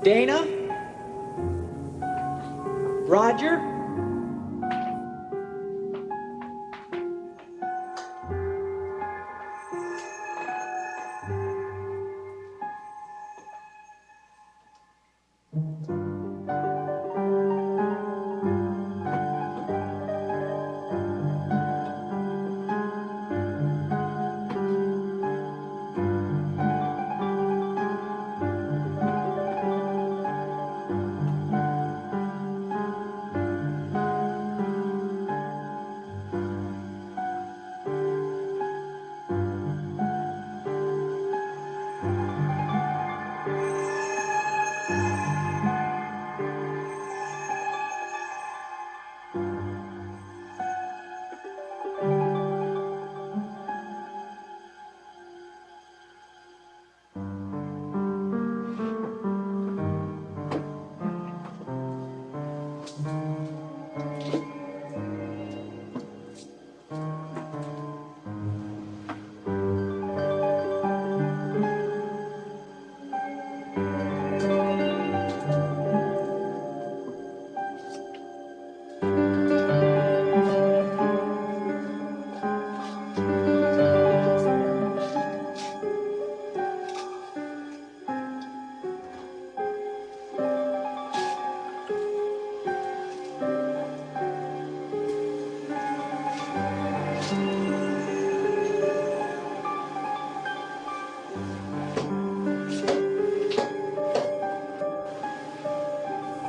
Dana? Roger?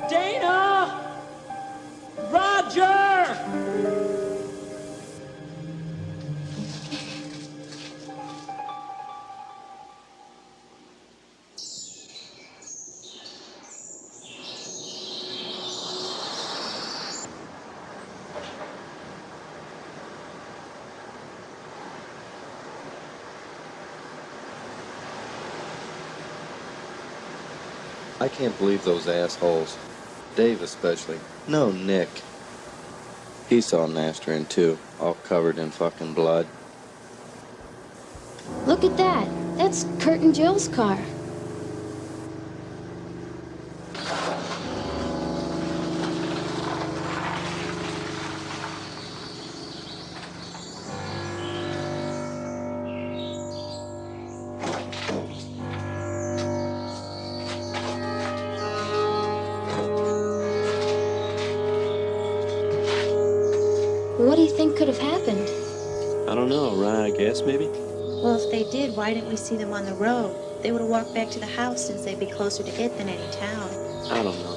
Dana! Roger! I can't believe those assholes. Dave especially. No, Nick. He saw Nastrin too, all covered in fucking blood. Look at that. That's Kurt and Jill's car. What do you think could have happened? I don't know, ride a gas maybe? Well, if they did, why didn't we see them on the road? They would have walked back to the house since they'd be closer to it than any town. I don't know.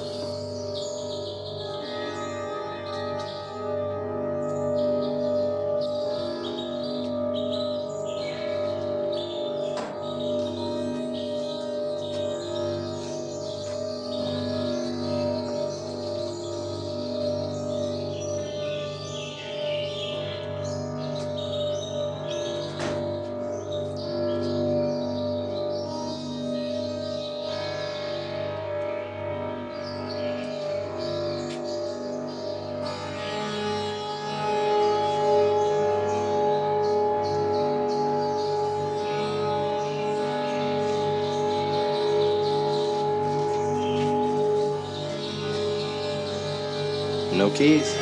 No keys.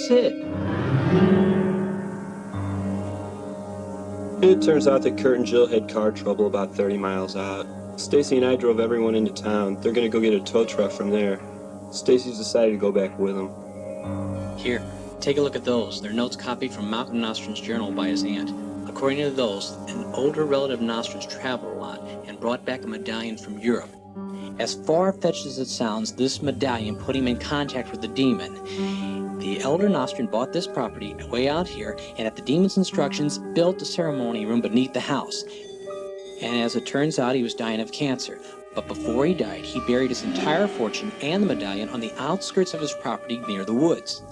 Sit. It turns out that Kurt and Jill had car trouble about 30 miles out. Stacy and I drove everyone into town. They're gonna go get a tow truck from there. Stacy's decided to go back with them. Here, take a look at those. They're notes copied from Malcolm Nostran's journal by his aunt. According to those, an older relative of Nostran's traveled a lot and brought back a medallion from Europe. As far-fetched as it sounds, this medallion put him in contact with the demon. The elder Nostran bought this property way out here, and at the demon's instructions, built a ceremony room beneath the house. And as it turns out, he was dying of cancer. But before he died, he buried his entire fortune and the medallion on the outskirts of his property near the woods.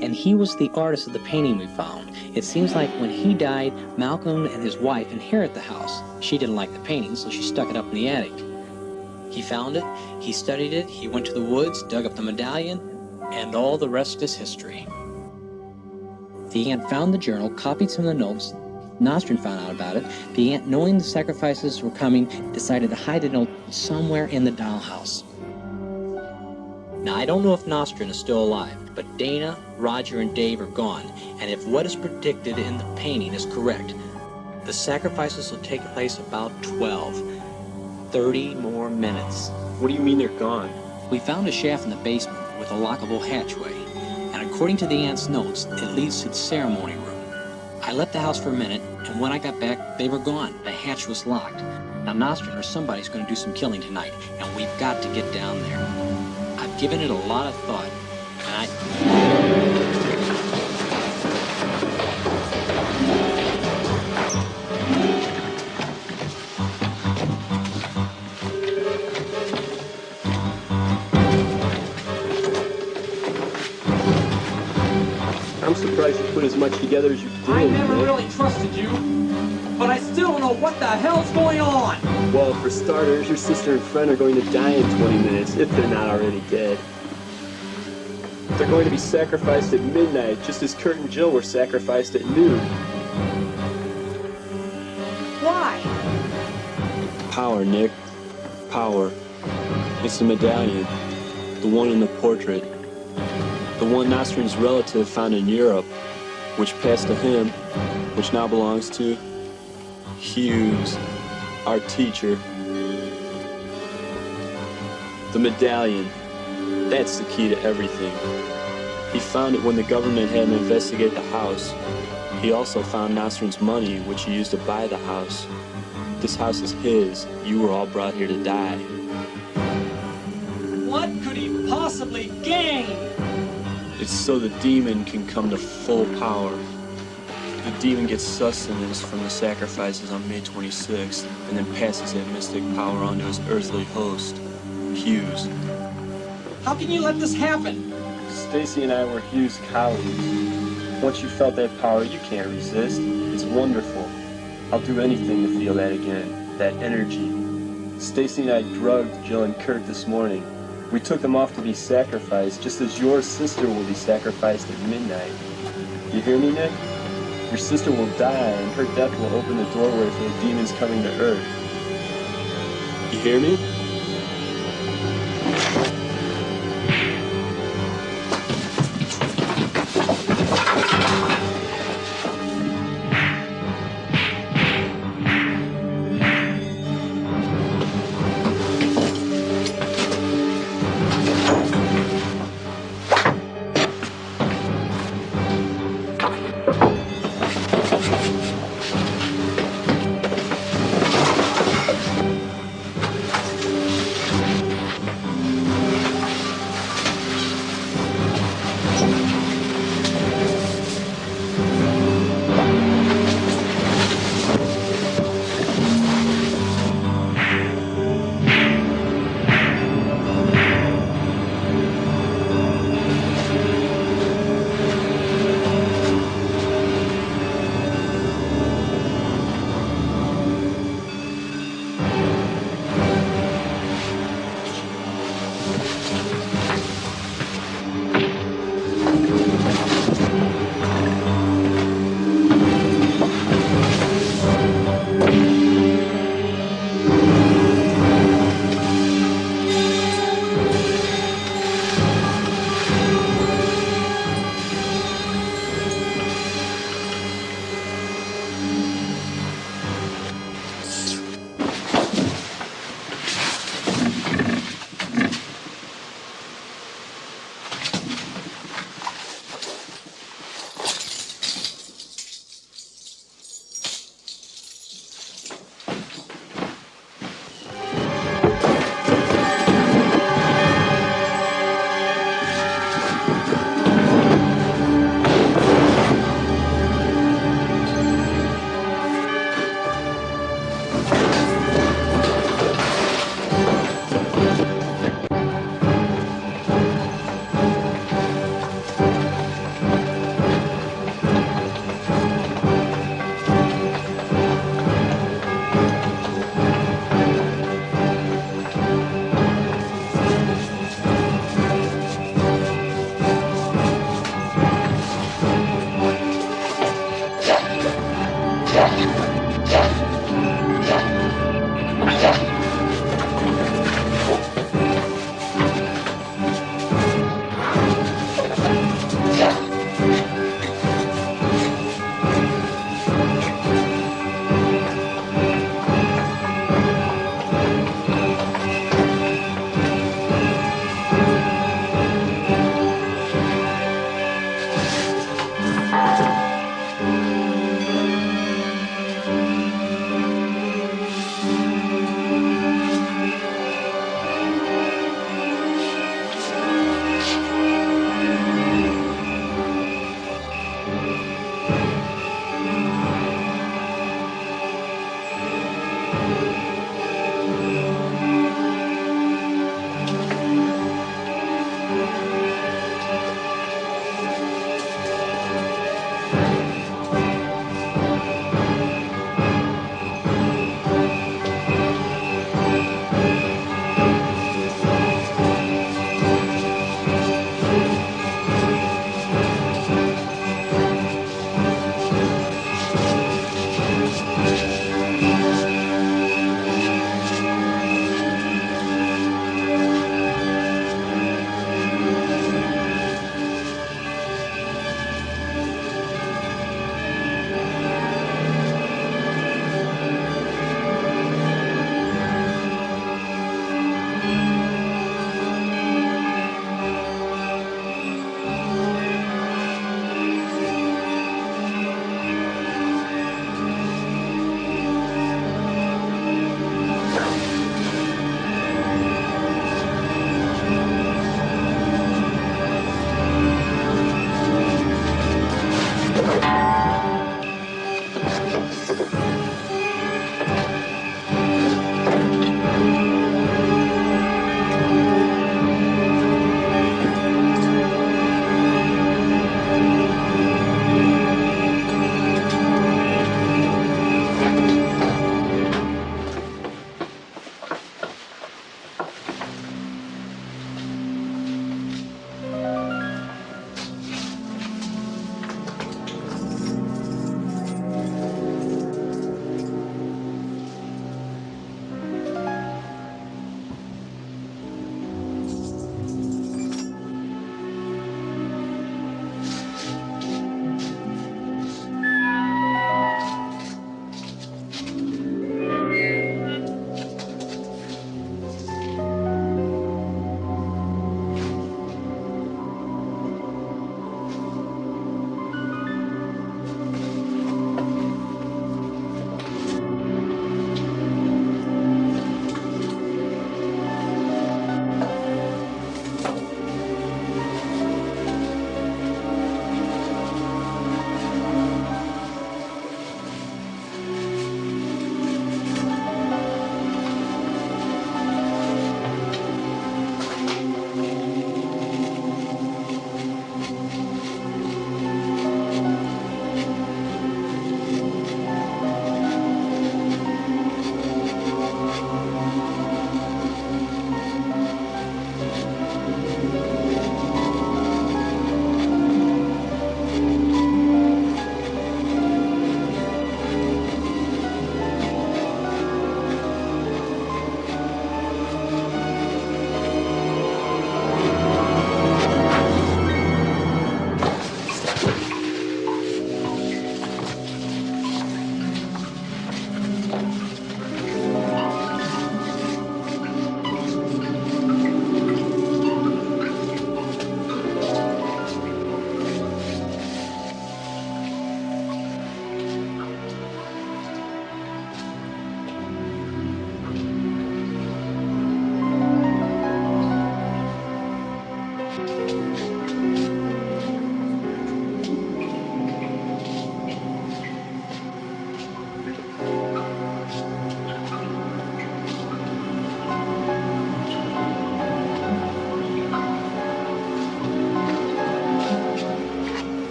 And he was the artist of the painting we found. It seems like when he died, Malcolm and his wife inherited the house. She didn't like the painting, so she stuck it up in the attic. He found it, he studied it, he went to the woods, dug up the medallion, and all the rest is history. The aunt found the journal, copied some of the notes. Nostran found out about it. The aunt, knowing the sacrifices were coming, decided to hide the note somewhere in the dollhouse. Now, I don't know if Nostran is still alive, but Dana, Roger, and Dave are gone, and if what is predicted in the painting is correct, the sacrifices will take place about 30 more minutes. What do you mean they're gone? We found a shaft in the basement with a lockable hatchway, and according to the aunt's notes, it leads to the ceremony room. I left the house for a minute, and when I got back, they were gone. The hatch was locked. Now Nostran or somebody's going to do some killing tonight, and we've got to get down there. I've given it a lot of thought, and I'm surprised you put as much together as you did. I never really trusted you, but I still don't know what the hell's going on. Well, for starters, your sister and friend are going to die in 20 minutes, if they're not already dead. They're going to be sacrificed at midnight, just as Kurt and Jill were sacrificed at noon. Why? Power, Nick. Power. It's the medallion. The one in the portrait. The one Nostran's relative found in Europe, which passed to him, which now belongs to Hughes, our teacher. The medallion. That's the key to everything. He found it when the government had him investigate the house. He also found Nostran's money, which he used to buy the house. This house is his. You were all brought here to die. What could he possibly gain? It's so the demon can come to full power. The demon gets sustenance from the sacrifices on May 26th, and then passes that mystic power on to his earthly host, Hughes. How can you let this happen? Stacy and I were Hughes' colleagues. Once you felt that power, you can't resist. It's wonderful. I'll do anything to feel that again, that energy. Stacy and I drugged Jill and Kurt this morning. We took them off to be sacrificed, just as your sister will be sacrificed at midnight. You hear me, Nick? Your sister will die, and her death will open the doorway for the demons coming to Earth. You hear me?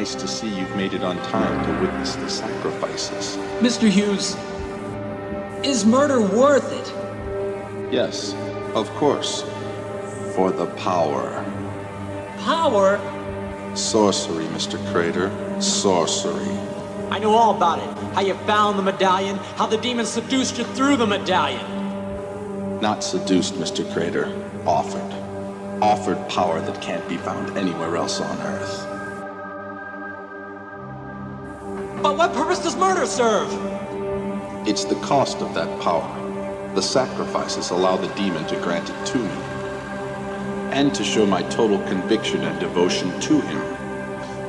nice to see you've made it on time to witness the sacrifices. Mr. Hughes, is murder worth it? Yes, of course. For the power. Power? Sorcery, Mr. Crater. Sorcery. I know all about it. How you found the medallion, how the demon seduced you through the medallion. Not seduced, Mr. Crater. Offered. Offered power that can't be found anywhere else on Earth. But what purpose does murder serve? It's the cost of that power. The sacrifices allow the demon to grant it to me. And to show my total conviction and devotion to him.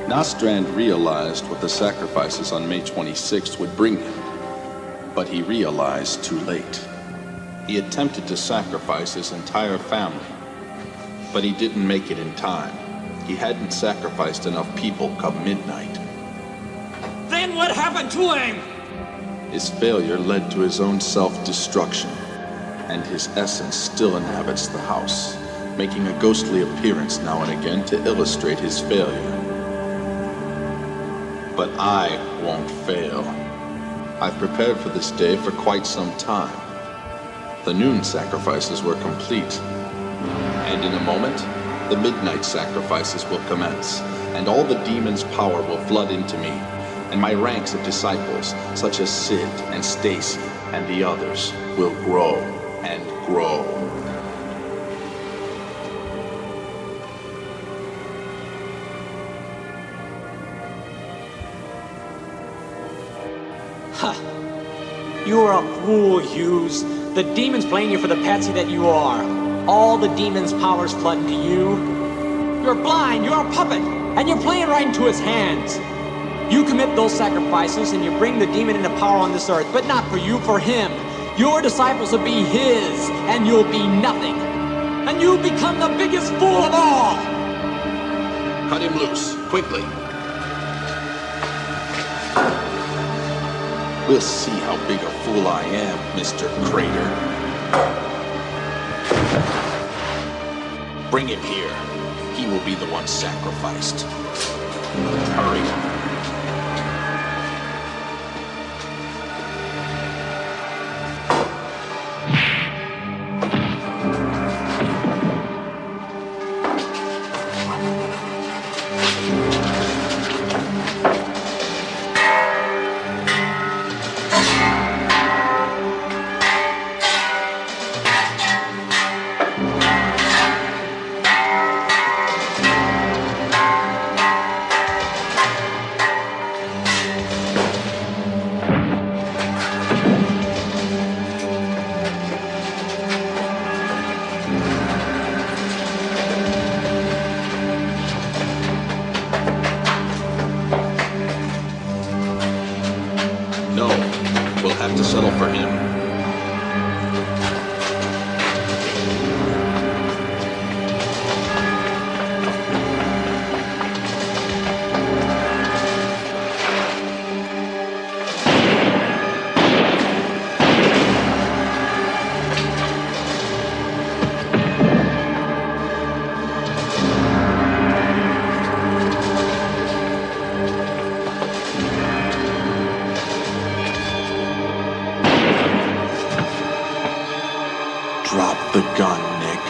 Nostrand realized what the sacrifices on May 26th would bring him. But he realized too late. He attempted to sacrifice his entire family. But he didn't make it in time. He hadn't sacrificed enough people come midnight. Then what happened to him? His failure led to his own self-destruction. And his essence still inhabits the house, making a ghostly appearance now and again to illustrate his failure. But I won't fail. I've prepared for this day for quite some time. The noon sacrifices were complete. And in a moment, the midnight sacrifices will commence, and all the demon's power will flood into me, and my ranks of disciples, such as Sid and Stacy and the others, will grow and grow. Ha! You are a fool, Hughes. The demon's playing you for the patsy that you are. All the demon's powers flood into you. You're blind, you're a puppet, and you're playing right into his hands. You commit those sacrifices and you bring the demon into power on this earth, but not for you, for him. Your disciples will be his, and you'll be nothing. And you become the biggest fool of all! Cut him loose, quickly. We'll see how big a fool I am, Mr. Crater. Bring him here. He will be the one sacrificed. Hurry. Drop the gun, Nick.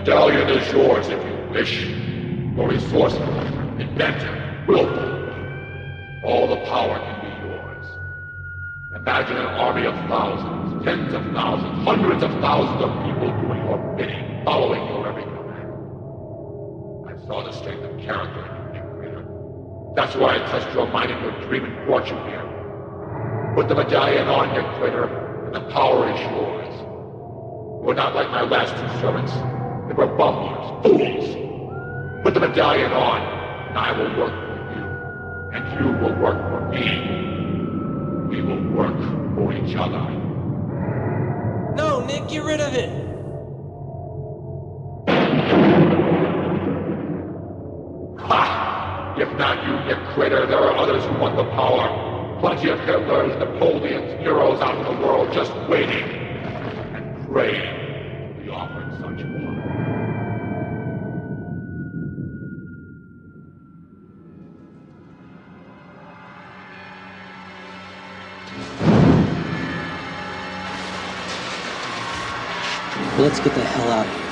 medallion is yours if you wish. For resourceful, inventive, willful. All the power can be yours. Imagine an army of thousands, tens of thousands, hundreds of thousands of people doing your bidding, following your every command. I saw the strength of character in you, Creator. That's why I touched your mind and your dream and brought you here. Put the medallion on, you Creator, and the power is yours. We're not like my last two servants. They were bum-eaters, fools. Put the medallion on, and I will work for you. And you will work for me. We will work for each other. No, Nick, get rid of it! Ha! If not you, Nick Critter, there are others who want the power. Plenty of Hitlers, Napoleons, heroes out in the world just waiting and praying to be offered such power. Let's get the hell out of here.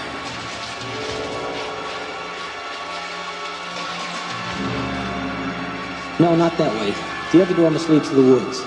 No, not that way. The other door must lead to the woods.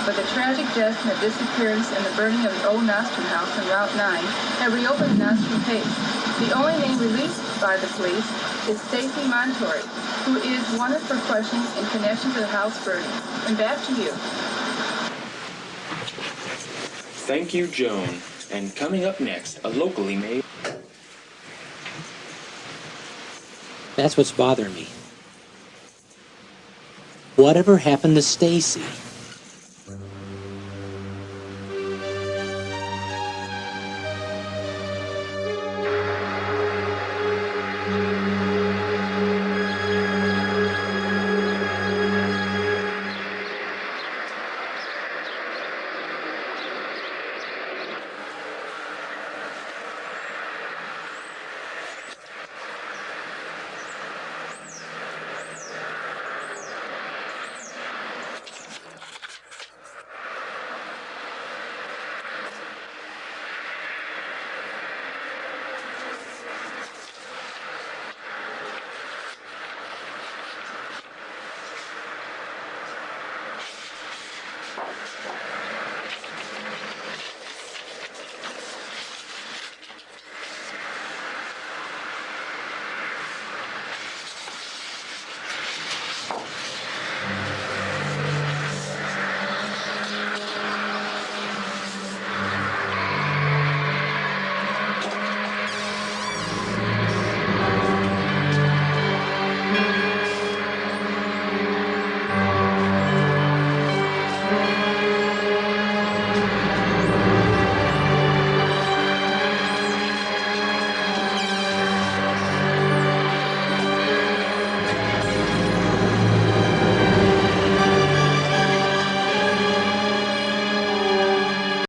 But the tragic death and the disappearance and the burning of the old Nostrum house on Route 9 have reopened the Nostrum case. The only name released by the police is Stacy Montori, who is wanted for questions in connection to the house burning. And back to you. Thank you, Joan. And coming up next, a locally made... That's what's bothering me. Whatever happened to Stacy?